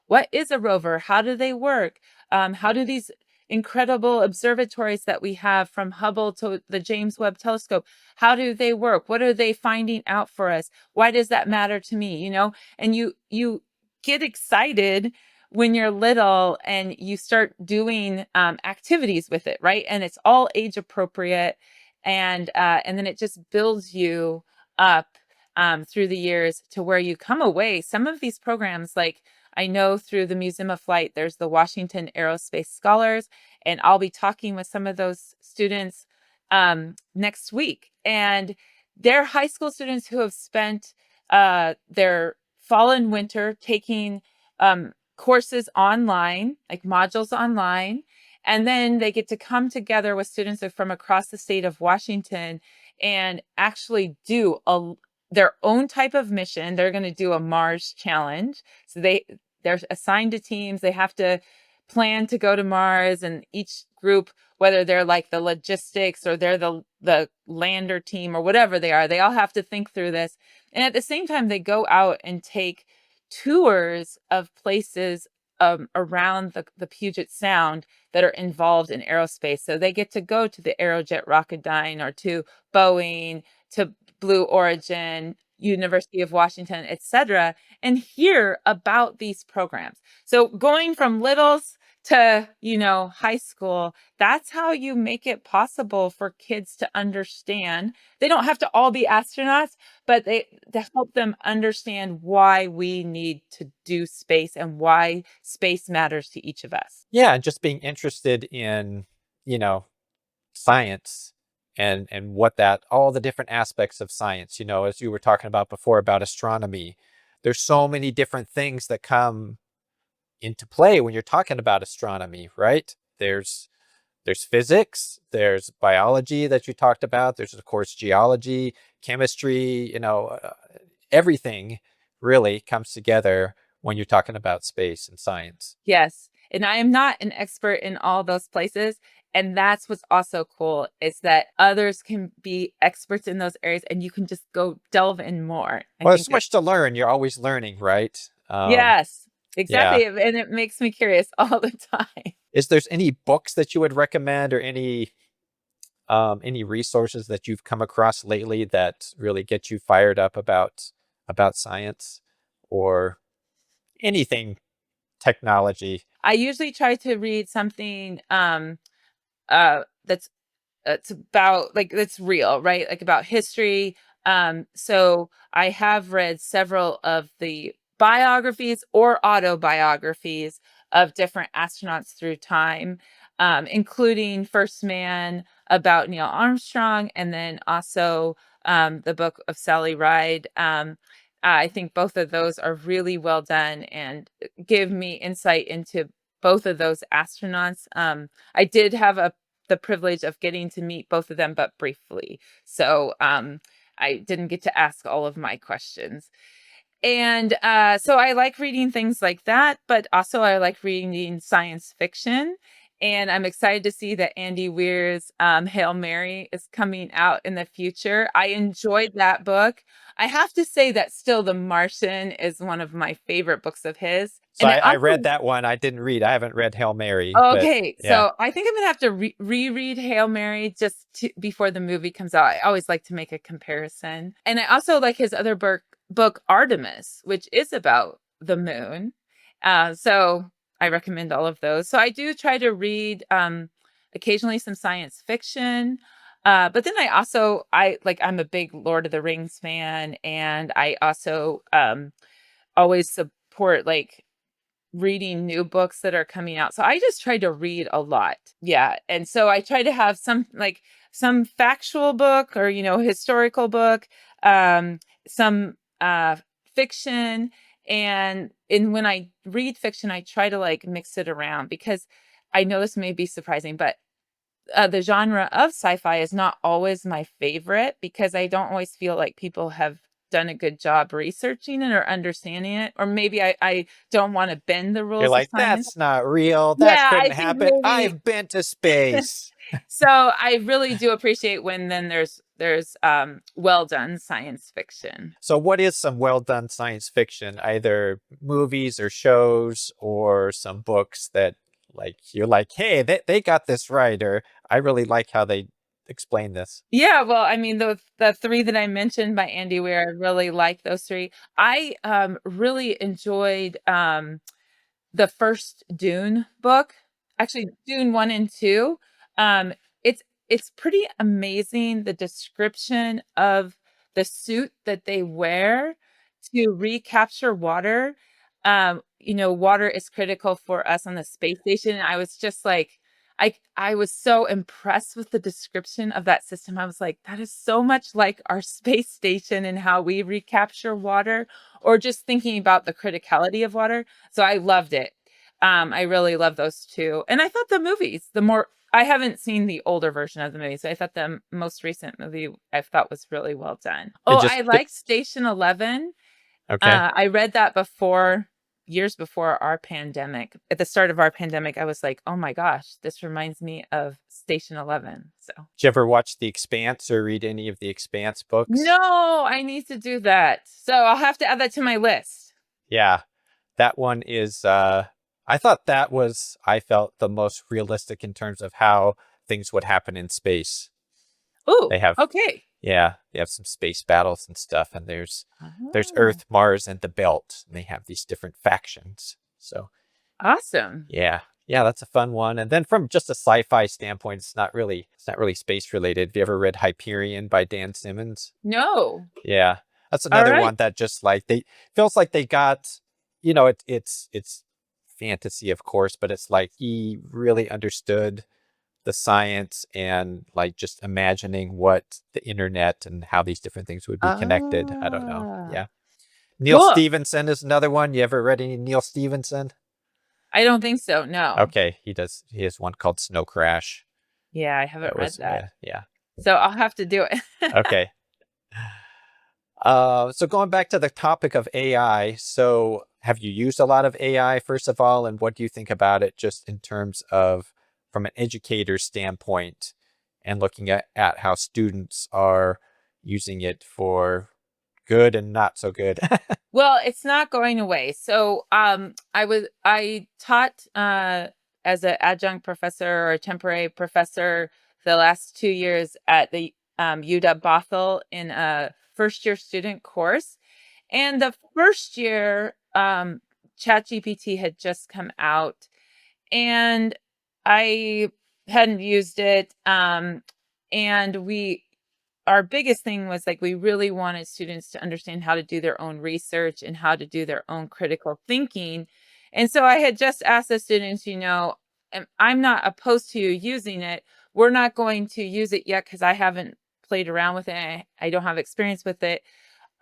what is a rover? How do they work? How do these incredible observatories that we have, from Hubble to the James Webb Telescope, how do they work? What are they finding out for us? Why does that matter to me? And you get excited when you're little and you start doing activities with it, right? And it's all age appropriate, and then it just builds you up through the years to where you come away. Some of these programs, like I know through the Museum of Flight, there's the Washington Aerospace Scholars, and I'll be talking with some of those students next week. And they're high school students who have spent their fall and winter taking courses online, like modules online. And then they get to come together with students from across the state of Washington and actually do their own type of mission. They're going to do a Mars challenge. So they're assigned to teams. They have to plan to go to Mars, and each group, whether they're like the logistics or they're the lander team or whatever they all have to think through this. And at the same time, they go out and take tours of places around the Puget Sound that are involved in aerospace. So they get to go to the Aerojet Rocketdyne, or to Boeing, to Blue Origin, University of Washington, etc., and hear about these programs. So going from littles to, high school, that's how you make it possible for kids to understand. They don't have to all be astronauts, but to help them understand why we need to do space and why space matters to each of us. Yeah, and just being interested in, you know, science and what that all the different aspects of science, as you were talking about before about astronomy. There's so many different things that come into play when you're talking about astronomy, right? There's physics, there's biology that you talked about, there's of course geology, chemistry, everything really comes together when you're talking about space and science. Yes. And I am not an expert in all those places. And that's what's also cool, is that others can be experts in those areas and you can just go delve in more. I Well, there's think so much to learn. You're always learning, right? yes, Yeah. exactly. And it makes me curious all the time. Is there's any books that you would recommend, or any Any resources that you've come across lately that really get you fired up about science or anything technology? I usually try to read something that's it's about like that's real, right? Like about history. So I have read several of the biographies or autobiographies of different astronauts through time, including First Man about Neil Armstrong, and then also the book of Sally Ride. I think both of those are really well done and give me insight into both of those astronauts. I did have the privilege of getting to meet both of them, but briefly. So I didn't get to ask all of my questions. And so I like reading things like that, but also I like reading science fiction. And I'm excited to see that Andy Weir's Hail Mary is coming out in the future. I enjoyed that book. I have to say that still The Martian is one of my favorite books of his. So And I I read also that one. I didn't read. I haven't read Hail Mary, but Okay, yeah. so I think I'm gonna have to reread Hail Mary just before the movie comes out. I always like to make a comparison, and I also like his other book Artemis, which is about the moon. So I recommend all of those. So I do try to read occasionally some science fiction, but then I'm a big Lord of the Rings fan, and I also always support like reading new books that are coming out. So I just try to read a lot. Yeah. And so I try to have some factual book or, historical book, some fiction. And when I read fiction, I try to like mix it around because I know this may be surprising, but the genre of sci-fi is not always my favorite because I don't always feel like people have done a good job researching it or understing it. Or maybe I don't want to bend the You're rules of like, science. that's not real. That Yeah, couldn't I think happen. maybe I've been to space. so I really do appreciate when then there's well done science fiction. So, what is some well done science fiction? Either movies or shows or some books that, like, you're like, hey, they got this right, or I really like how they explain this. Yeah, well, I mean, the 3 that I mentioned by Andy Weir, I really like those 3. I really enjoyed the first Dune book, actually Dune 1 and 2. Um, it's pretty amazing the description of the suit that they wear to recapture water. Water is critical for us on the space station. And I was just like, I was so impressed with the description of that system. I was like, that is so much like our space station and how we recapture water, or just thinking about the criticality of water. So I loved it. I really love those 2. And I thought the movies, I haven't seen the older version of the movie, so I thought the most recent movie I thought was really well done. It Oh, just, I like Station 11. okay. I read that years before our pandemic. At the start of our pandemic, I was like, "Oh my gosh, this reminds me of Station 11." So, Did you ever watch The Expanse or read any of the Expanse books? no, I need to do that. So I'll have to add that to my list. Yeah, that one is, I thought I felt the most realistic in terms of how things would happen in space. Ooh, They have okay. Yeah, they have some space battles and stuff, and there's Oh, Earth, Mars, and the Belt, and they have these different factions. So awesome. yeah, that's a fun one. And then from just a sci-fi standpoint, it's not really space related. Have you ever read Hyperion by Dan Simmons? No. Yeah, that's All another right. one that just like they feels like they got, it's fantasy, of course, but it's like he really understood the science and like just imagining what the internet and how these different things would be connected. I don't know. Ah, Yeah. Neil cool. Stevenson is another one. You ever read any Neil Stevenson? I don't think so, no. Okay, he has one called Snow Crash. Yeah, I haven't That read was that. yeah. So I'll have to do it. Okay. So going back to the topic of AI, so have you used a lot of AI first of all, and what do you think about it just in terms of from an educator standpoint and looking at how students are using it for good and not so good? Well, it's not going away. So, I taught as an adjunct professor or a temporary professor the last 2 years at the UW Bothell in a first year student course. And the first year, ChatGPT had just come out, and I hadn't used it. And our biggest thing was like we really wanted students to understand how to do their own research and how to do their own critical thinking. And so I had just asked the students, I'm not opposed to you using it. We're not going to use it yet because I haven't played around with it. I don't have experience with it.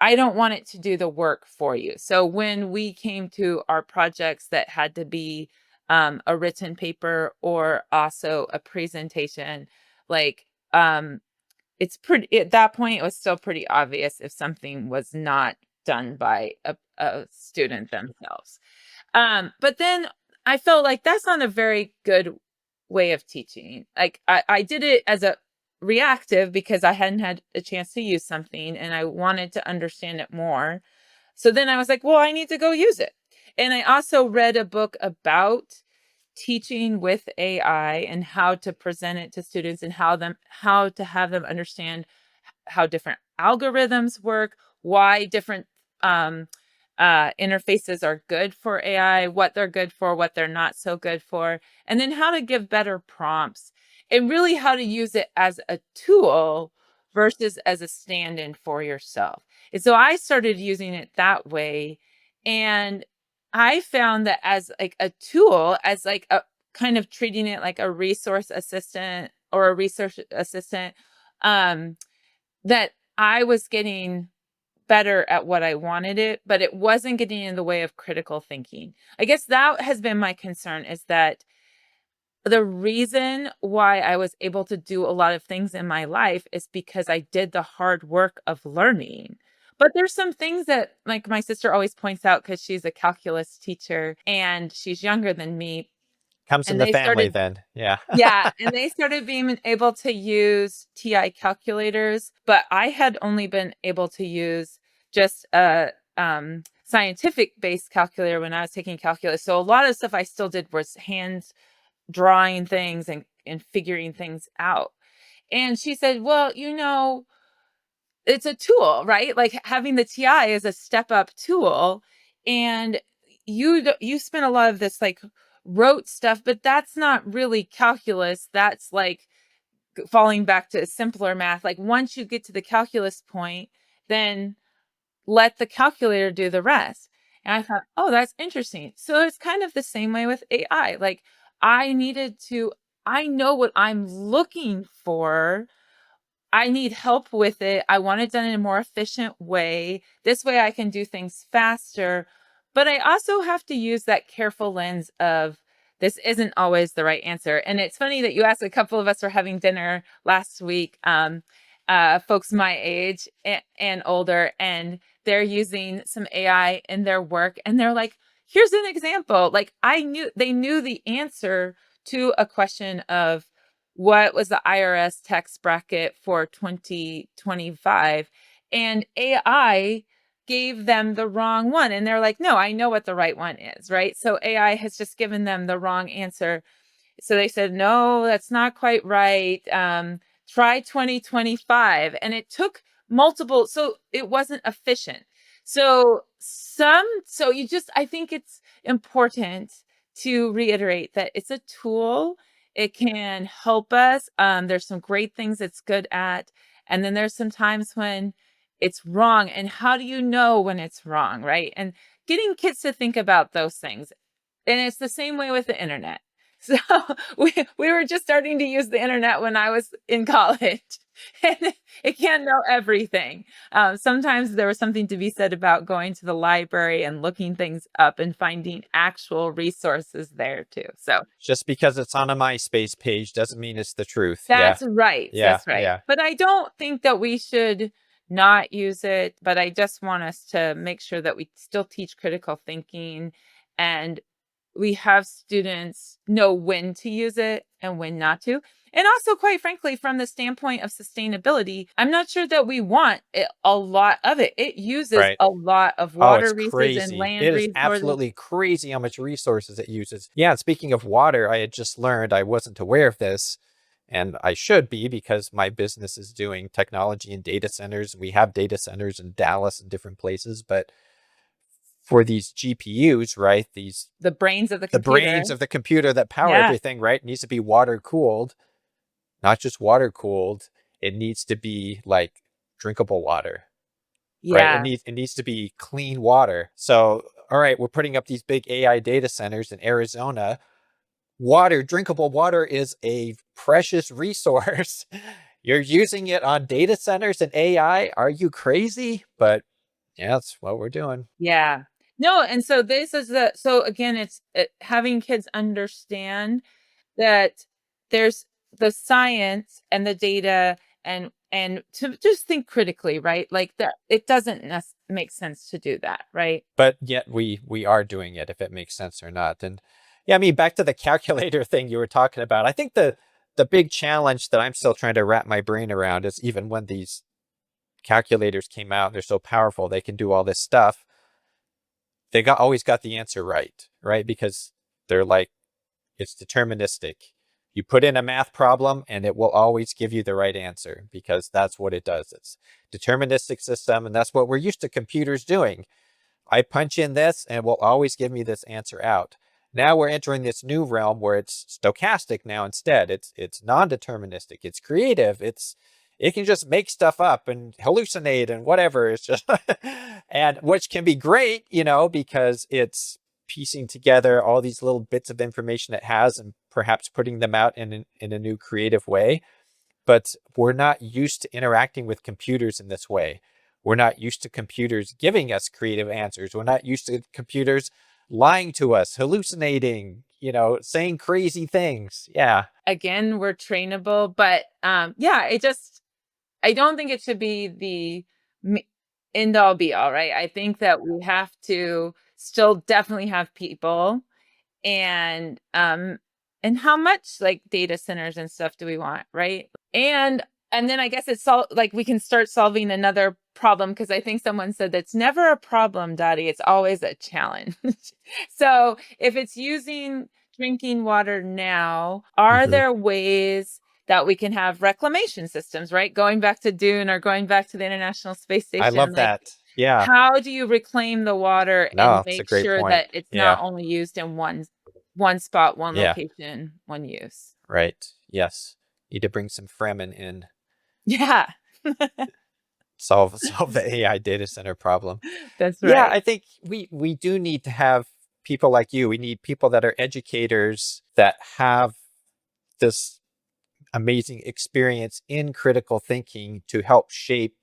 I don't want it to do the work for you. So when we came to our projects that had to be a written paper or also a presentation, like it's pretty at that point, it was still pretty obvious if something was not done by a student themselves. But then I felt like that's not a very good way of teaching. Like I did it as a reactive because I hadn't had a chance to use something and I wanted to understand it more. So then I was like, well, I need to go use it. And I also read a book about teaching with AI and how to present it to students and how to have them understand how different algorithms work, why different interfaces are good for AI, what they're good for, what they're not so good for, and then how to give better prompts and really how to use it as a tool versus as a stand-in for yourself. And so I started using it that way. And I found that as like a tool, as like a kind of treating it like a resource assistant or a research assistant, that I was getting better at what I wanted it, but it wasn't getting in the way of critical thinking. I guess that has been my concern, is that the reason why I was able to do a lot of things in my life is because I did the hard work of learning. But there's some things that, like my sister always points out, because she's a calculus teacher and she's younger than me. Comes in And the they family started then. Yeah. yeah, and they started being able to use TI calculators, but I had only been able to use just a scientific-based calculator when I was taking calculus. So a lot of stuff I still did was hand drawing things and figuring things out. And she said, "Well, it's a tool, right? Like having the TI is a step up tool, and you spend a lot of this like rote stuff, but that's not really calculus. That's like falling back to simpler math. Like once you get to the calculus point, then let the calculator do the rest." And I thought, oh, that's interesting. So it's kind of the same way with AI. Like I know what I'm looking for. I need help with it. I want it done in a more efficient way. This way I can do things faster. But I also have to use that careful lens of this isn't always the right answer. And it's funny that you asked, a couple of us were having dinner last week, folks my age and older, and they're using some AI in their work. And they're like, here's an example. Like they knew the answer to a question of, what was the IRS tax bracket for 2025? And AI gave them the wrong one. And they're like, no, I know what the right one is, right? So AI has just given them the wrong answer. So they said, no, that's not quite right. Try 2025. And it took multiple, so it wasn't efficient. I think it's important to reiterate that it's a tool. It can help us. There's some great things it's good at. And then there's some times when it's wrong. And how do you know when it's wrong, right? And getting kids to think about those things. And it's the same way with the internet. So we were just starting to use the internet when I was in college, and it can't know everything. Sometimes there was something to be said about going to the library and looking things up and finding actual resources there too. So Just because it's on a MySpace page doesn't mean it's the truth. Yeah. that's right. Yeah. That's right. Yeah. But I don't think that we should not use it, but I just want us to make sure that we still teach critical thinking, and we have students know when to use it and when not to. And also, quite frankly, from the standpoint of sustainability, I'm not sure that we want a lot of it. It uses Right. a lot of Oh, it's water resources and crazy. land It is resources. absolutely crazy how much resources it uses. Yeah, and speaking of water, I had just learned, I wasn't aware of this, And I should be, because my business is doing technology and data centers. We have data centers in Dallas and different places, but for these GPUs, right? The brains of the The computer. brains of the computer that power Yeah. everything, right? It needs to be water cooled, not just water cooled. It needs to be like drinkable water, right? Yeah. It needs to be clean water. So, all right, we're putting up these big AI data centers in Arizona. Water, drinkable water, is a precious resource. You're using it on data centers and AI. Are you crazy? But yeah, that's what we're doing. Yeah. No, and so this is so again, it's having kids understand that there's the science and the data, and to just think critically, right? Like that it doesn't make sense to do that, right? But yet we are doing it, if it makes sense or not. And yeah, I mean, back to the calculator thing you were talking about. I think the big challenge that I'm still trying to wrap my brain around is, even when these calculators came out, they're so powerful, they can do all this stuff. They always got the answer right? Because they're like, it's deterministic. You put in a math problem and it will always give you the right answer, because that's what it does. It's deterministic system, and that's what we're used to computers doing. I punch in this and it will always give me this answer out. Now we're entering this new realm where it's stochastic now instead. It's non-deterministic. It's creative. It can just make stuff up and hallucinate and whatever. It's just and which can be great, because it's piecing together all these little bits of information it has and perhaps putting them out in a new creative way. But we're not used to interacting with computers in this way. We're not used to computers giving us creative answers. We're not used to computers lying to us, hallucinating, saying crazy things. Yeah. Again, we're trainable, but yeah, I don't think it should be the end all be all, right? I think that we have to still definitely have people, and how much like data centers and stuff do we want, right? And then I guess it's like we can start solving another problem, because I think someone said that's never a problem, Dottie, it's always a challenge. So if it's using drinking water now, are Hmm. there ways that we can have reclamation systems, right? Going back to Dune or going back to the International Space I Station, love like that. Yeah. how do you reclaim the water No, and it's a make great sure point. that it's Yeah. not only used in one spot, one Yeah. location, one use? Right. Yes. Need to bring some Fremen in. Yeah. Solve the AI data center problem. That's Yeah, right. I think we do need to have people like you. We need people that are educators that have this amazing experience in critical thinking to help shape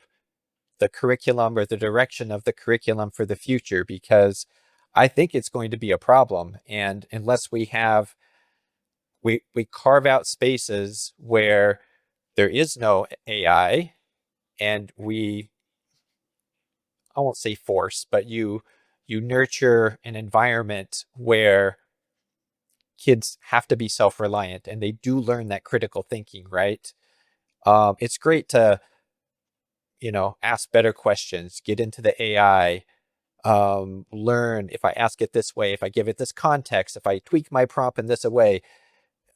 the curriculum or the direction of the curriculum for the future, because I think it's going to be a problem. And unless we carve out spaces where there is no AI, and I won't say force, but you nurture an environment where kids have to be self-reliant and they do learn that critical thinking, right? It's great to, ask better questions, get into the AI, learn if I ask it this way, if I give it this context, if I tweak my prompt in this way.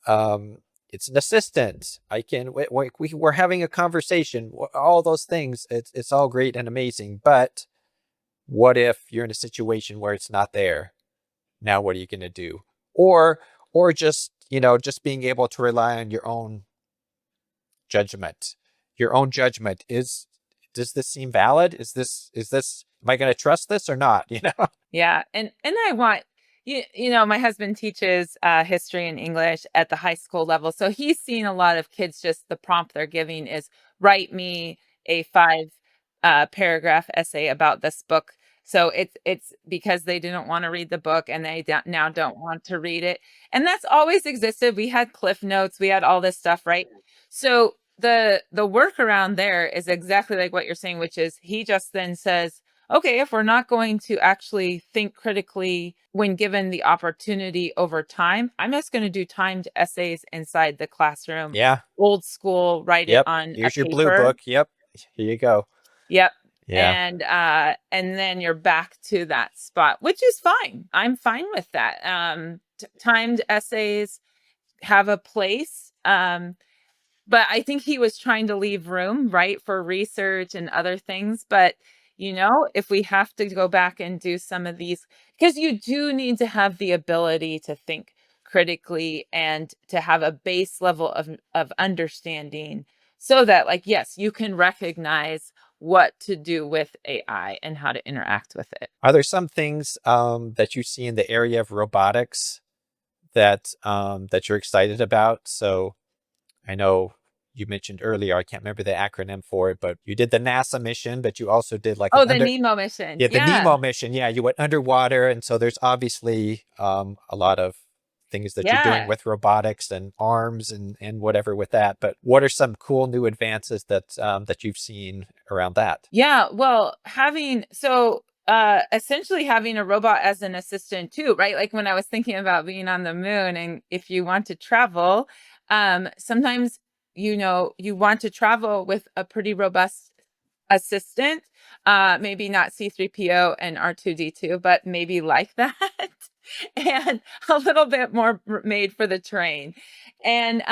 Um, it's an assistant. I can, we're having a conversation, all those things. It's all great and amazing. But what if you're in a situation where it's not there? Now, what are you going to do? Or, or just, just being able to rely on your own judgment. Your own judgment does this seem valid? Am I going to trust this or not? Yeah. And I want my husband teaches history and English at the high school level. So he's seen a lot of kids, just the prompt they're giving is write me a 5 paragraph essay about this book. So it's because they didn't want to read the book, and they now don't want to read it. And that's always existed. We had Cliff Notes, we had all this stuff, right? So the workaround there is exactly like what you're saying, which is he just then says, okay, if we're not going to actually think critically when given the opportunity over time, I'm just going to do timed essays inside the classroom, Yeah. old school, write it Yep. on a Here's your blue paper. book. Yep. Here you go. Yep. Yeah. And then you're back to that spot, which is fine. I'm fine with that. Timed essays have a place. but I think he was trying to leave room, right, for research and other things. But, if we have to go back and do some of these, because you do need to have the ability to think critically and to have a base level of understanding so that, like, yes, you can recognize what to do with AI and how to interact with it. Are there some things that you see in the area of robotics that you're excited about? So I know you mentioned earlier, I can't remember the acronym for it, but you did the NASA mission, but you also did like Oh, the Nemo mission. yeah, the Yeah. Nemo mission. Yeah, you went underwater. And so there's obviously a lot of things that you're doing Yeah. with robotics and arms and whatever with that. But what are some cool new advances that you've seen around that? Yeah, well, essentially having a robot as an assistant too, right? Like when I was thinking about being on the moon, and if you want to travel, sometimes you want to travel with a pretty robust assistant, maybe not C3PO and R2D2, but maybe like that. And a little bit more made for the terrain. And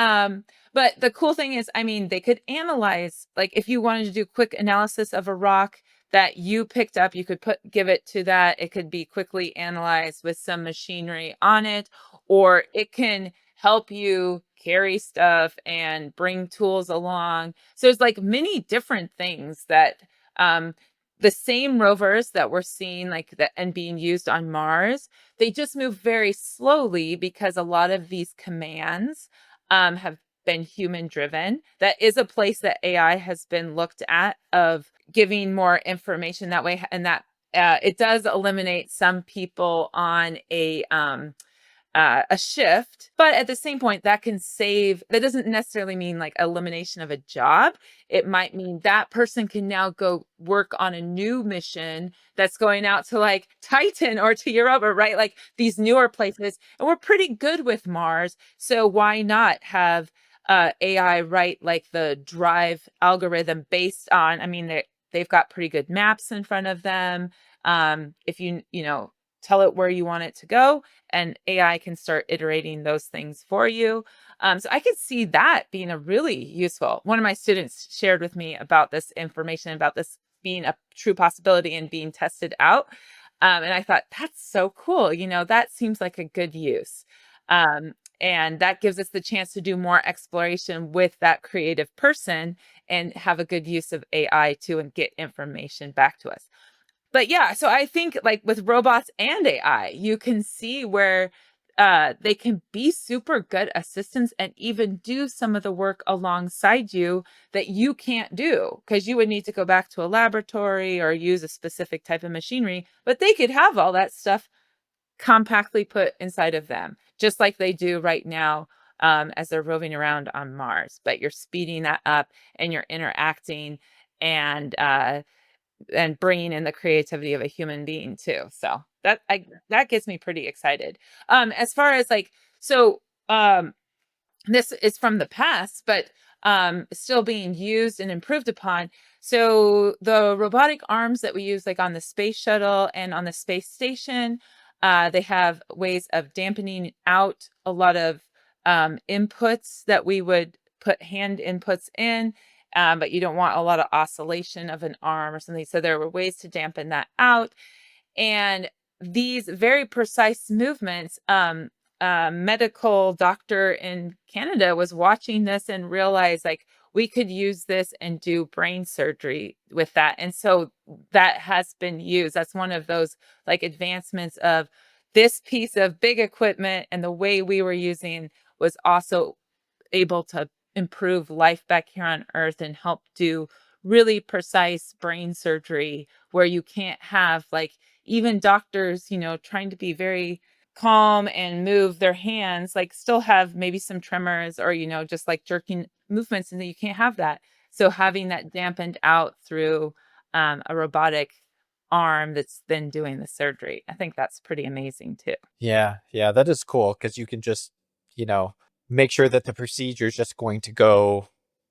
but the cool thing is, I mean, they could analyze, like if you wanted to do quick analysis of a rock that you picked up, you could give it to that. It could be quickly analyzed with some machinery on it, or it can help you carry stuff and bring tools along. So there's like many different things that um the same rovers that we're seeing like that and being used on Mars, they just move very slowly because a lot of these commands have been human driven. That is a place that AI has been looked at of giving more information that way, and that it does eliminate some people on a shift, but at the same point, that can save. That doesn't necessarily mean like elimination of a job. It might mean that person can now go work on a new mission that's going out to like Titan or to Europa, right? Like these newer places. And we're pretty good with Mars. So why not have AI write like the drive algorithm based on, I mean, they've got pretty good maps in front of them. If tell it where you want it to go, and AI can start iterating those things for you. So I could see that being a really useful. One of my students shared with me about this information, about this being a true possibility and being tested out. And I thought, that's so cool. That seems like a good use. And that gives us the chance to do more exploration with that creative person and have a good use of AI too and get information back to us. But yeah, so I think like with robots and AI, you can see where they can be super good assistants and even do some of the work alongside you that you can't do because you would need to go back to a laboratory or use a specific type of machinery, but they could have all that stuff compactly put inside of them, just like they do right now as they're roving around on Mars. But you're speeding that up and you're interacting and bringing in the creativity of a human being too. So that gets me pretty excited. As far as like so this is from the past, but still being used and improved upon. So the robotic arms that we use, like on the space shuttle and on the space station, they have ways of dampening out a lot of inputs that we would put hand inputs in. But you don't want a lot of oscillation of an arm or something. So there were ways to dampen that out. And these very precise movements, a medical doctor in Canada was watching this and realized like we could use this and do brain surgery with that. And so that has been used. That's one of those like advancements of this piece of big equipment, and the way we were using was also able to improve life back here on Earth and help do really precise brain surgery where you can't have like even doctors, trying to be very calm and move their hands, like still have maybe some tremors or, just like jerking movements, and then you can't have that. So having that dampened out through a robotic arm that's then doing the surgery, I think that's pretty amazing too. Yeah, yeah, that is cool because you can just, you know, make sure that the procedure is just going to go,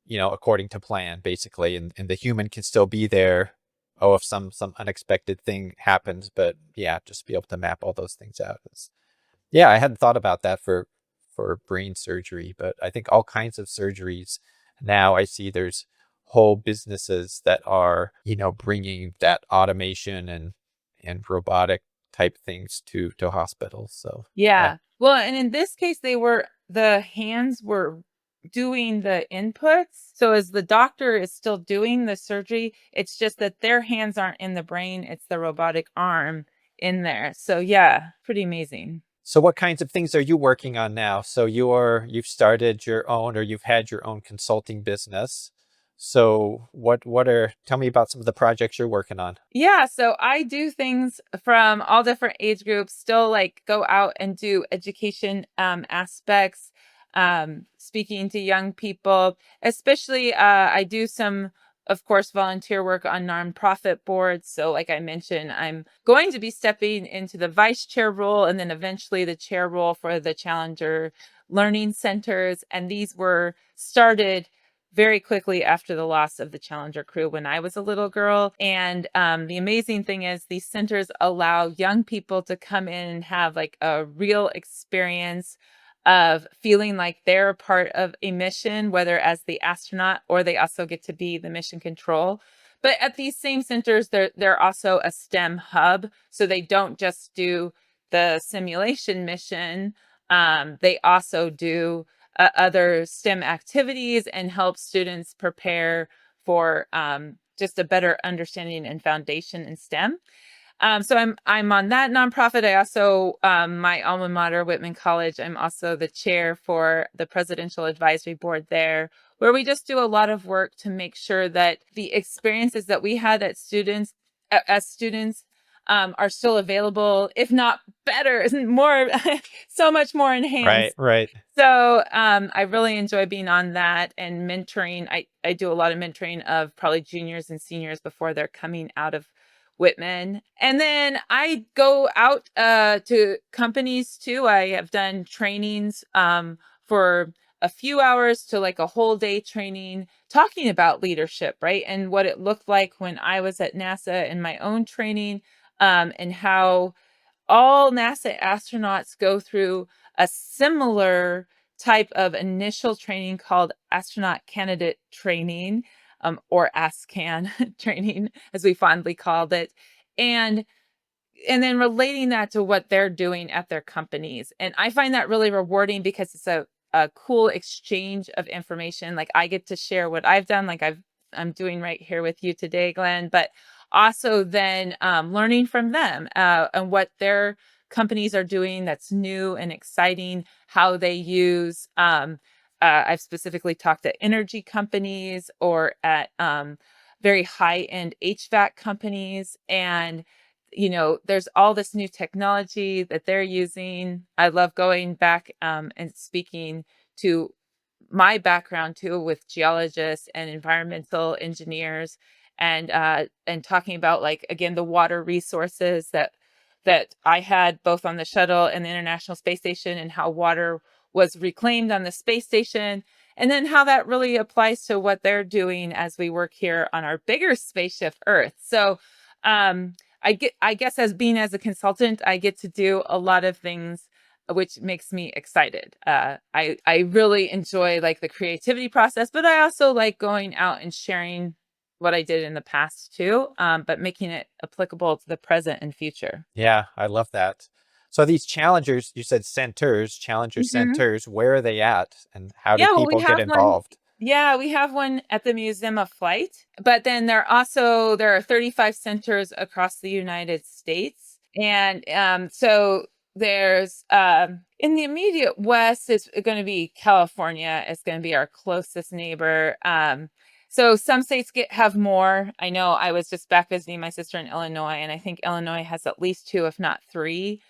according to plan, basically, and the human can still be there. Oh, if some unexpected thing happens, but yeah, just be able to map all those things out. Yeah, I hadn't thought about that for brain surgery, but I think all kinds of surgeries now I see there's whole businesses that are, bringing that automation and robotic type things to hospitals. So yeah. Yeah. Well, and in this case, the hands were doing the inputs. So as the doctor is still doing the surgery, it's just that their hands aren't in the brain, it's the robotic arm in there. So yeah, pretty amazing. So what kinds of things are you working on now? So you've started your own, or you've had your own consulting business. So tell me about some of the projects you're working on. Yeah, so I do things from all different age groups, still like go out and do education aspects, speaking to young people, especially I do some, of course, volunteer work on nonprofit boards. So, like I mentioned, I'm going to be stepping into the vice chair role and then eventually the chair role for the Challenger Learning Centers. And these were started very quickly after the loss of the Challenger crew when I was a little girl. And the amazing thing is these centers allow young people to come in and have like a real experience of feeling like they're a part of a mission, whether as the astronaut or they also get to be the mission control. But at these same centers, they're also a STEM hub. So they don't just do the simulation mission. They also do other STEM activities and help students prepare for just a better understanding and foundation in STEM. So I'm on that nonprofit. I also my alma mater, Whitman College. I'm also the chair for the presidential advisory board there, where we just do a lot of work to make sure that the experiences that we had as students are still available, if not better, more, so much more Right, enhanced. right. So I really enjoy being on that and mentoring. I do a lot of mentoring of probably juniors and seniors before they're coming out of Whitman. And then I go out to companies too. I have done trainings for a few hours to like a whole day training talking about leadership, right? And what it looked like when I was at NASA in my own training, and how all NASA astronauts go through a similar type of initial training called astronaut candidate training, or ASCAN training, as we fondly called it. And and then relating that to what they're doing at their companies. And I find that really rewarding because it's a cool exchange of information. Like I get to share what I've done, like I'm doing right here with you today, Glenn, but also then learning from them and what their companies are doing that's new and exciting, how they use. I've specifically talked to energy companies or at very high end HVAC companies, and there's all this new technology that they're using. I love going back and speaking to my background too with geologists and environmental engineers, and talking about like again the water resources that I had both on the shuttle and the International Space Station, and how water was reclaimed on the space station, and then how that really applies to what they're doing as we work here on our bigger spaceship Earth. So I guess as a consultant, I get to do a lot of things, which makes me excited. I really enjoy like the creativity process, but I also like going out and sharing what I did in the past too, but making it applicable to the present and future. Yeah, I love that. So these challengers, you said challenger Mhm. centers, where are they at and how do Yeah, well, we people get have one. involved? Yeah, we have one at the Museum of Flight, but then there are 35 centers across the United States, and so there's in the immediate west is going to be California. It's going to be our closest neighbor. So some states have more. I know I was just back visiting my sister in Illinois, and I think Illinois has at least two, if not three.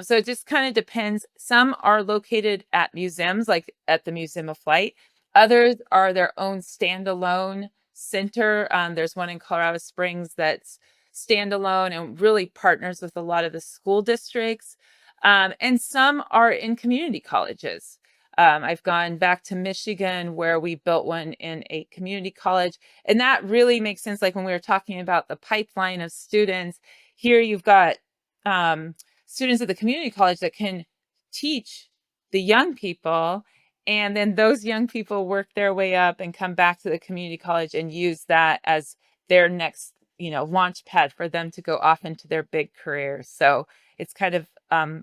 So it just kind of depends. Some are located at museums, like at the Museum of Flight. Others are their own standalone center. There's one in Colorado Springs that's standalone and really partners with a lot of the school districts. And some are in community colleges. I've gone back to Michigan where we built one in a community college. And that really makes sense. Like when we were talking about the pipeline of students, here you've got students at the community college that can teach the young people, And then those young people work their way up and come back to the community college and use that as their next, launch pad for them to go off into their big careers. So it's kind of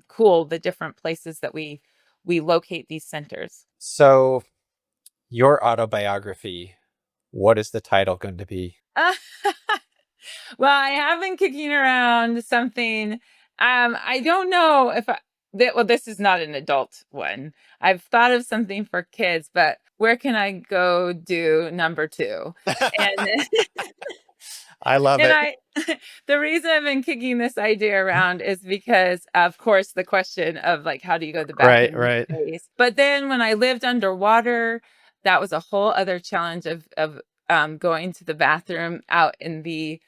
cool, the different places that we locate these centers. So your autobiography, what is the title going to be? Well, I have been kicking around something. I don't know if this is not an adult one. I've thought of something for kids, but where can I go do number 2? And I love and it. the reason I've been kicking this idea around is because, of course, the question of like, how do you go to the Right, bathroom right. in space? But then when I lived underwater, that was a whole other challenge of going to the bathroom out in the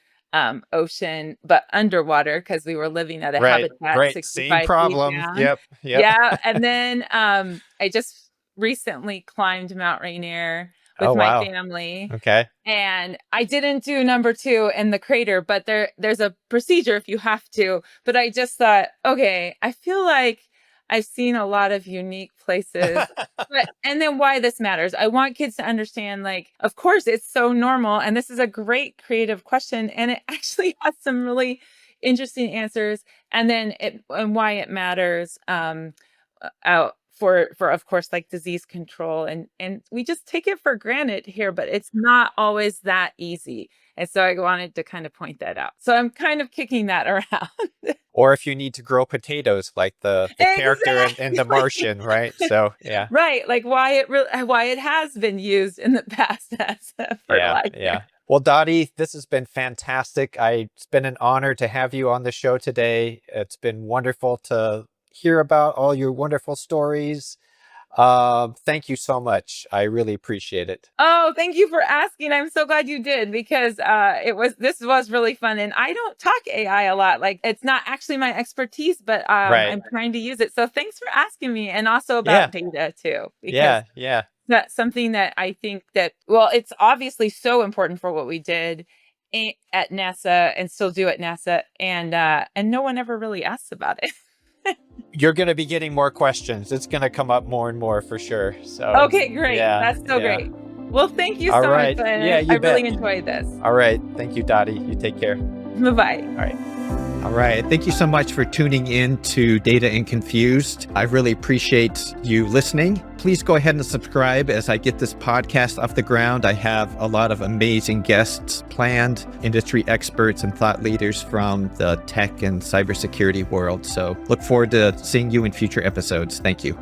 ocean, but underwater, because we were living at a Right, habitat right. Same 65 feet problem. down. Yep, yep. Yeah. And then I just recently climbed Mount Rainier Oh, with my wow. family. Okay. And I didn't do number 2 in the crater, but there's a procedure if you have to. But I just thought, okay, I feel like I've seen a lot of unique places. And then why this matters. I want kids to understand, like, of course, it's so normal. And this is a great creative question. And it actually has some really interesting answers. And then and why it matters out for of course, like disease control, and we just take it for granted here, but it's not always that easy. And so I wanted to kind of point that out. So I'm kind of kicking that around. Or if you need to grow potatoes like the character in The Exactly. Martian, right? So, yeah. Right, like why it has been used in the past as a Yeah, fertilizer. yeah. Well, Dottie, this has been fantastic. It's been an honor to have you on the show today. It's been wonderful to hear about all your wonderful stories. Thank you so much. I really appreciate it. Oh, thank you for asking. I'm so glad you did, because this was really fun, and I don't talk AI a lot. Like, it's not actually my expertise, but Right. I'm trying to use it. So thanks for asking me, and also Yeah, about data too, because yeah, yeah. that's something that I think that, well, it's obviously so important for what we did at NASA and still do at NASA, and no one ever really asks about it. You're going to be getting more questions. It's going to come up more and more for sure. So, Okay, great. yeah, That's so yeah. great. Well, thank you All so much, right. Yeah, Glenn. I you bet. really enjoyed this. All right. Thank you, Dottie. You take care. Bye-bye. All right. All right. Thank you so much for tuning in to Data and Confused. I really appreciate you listening. Please go ahead and subscribe as I get this podcast off the ground. I have a lot of amazing guests planned, industry experts and thought leaders from the tech and cybersecurity world. So look forward to seeing you in future episodes. Thank you.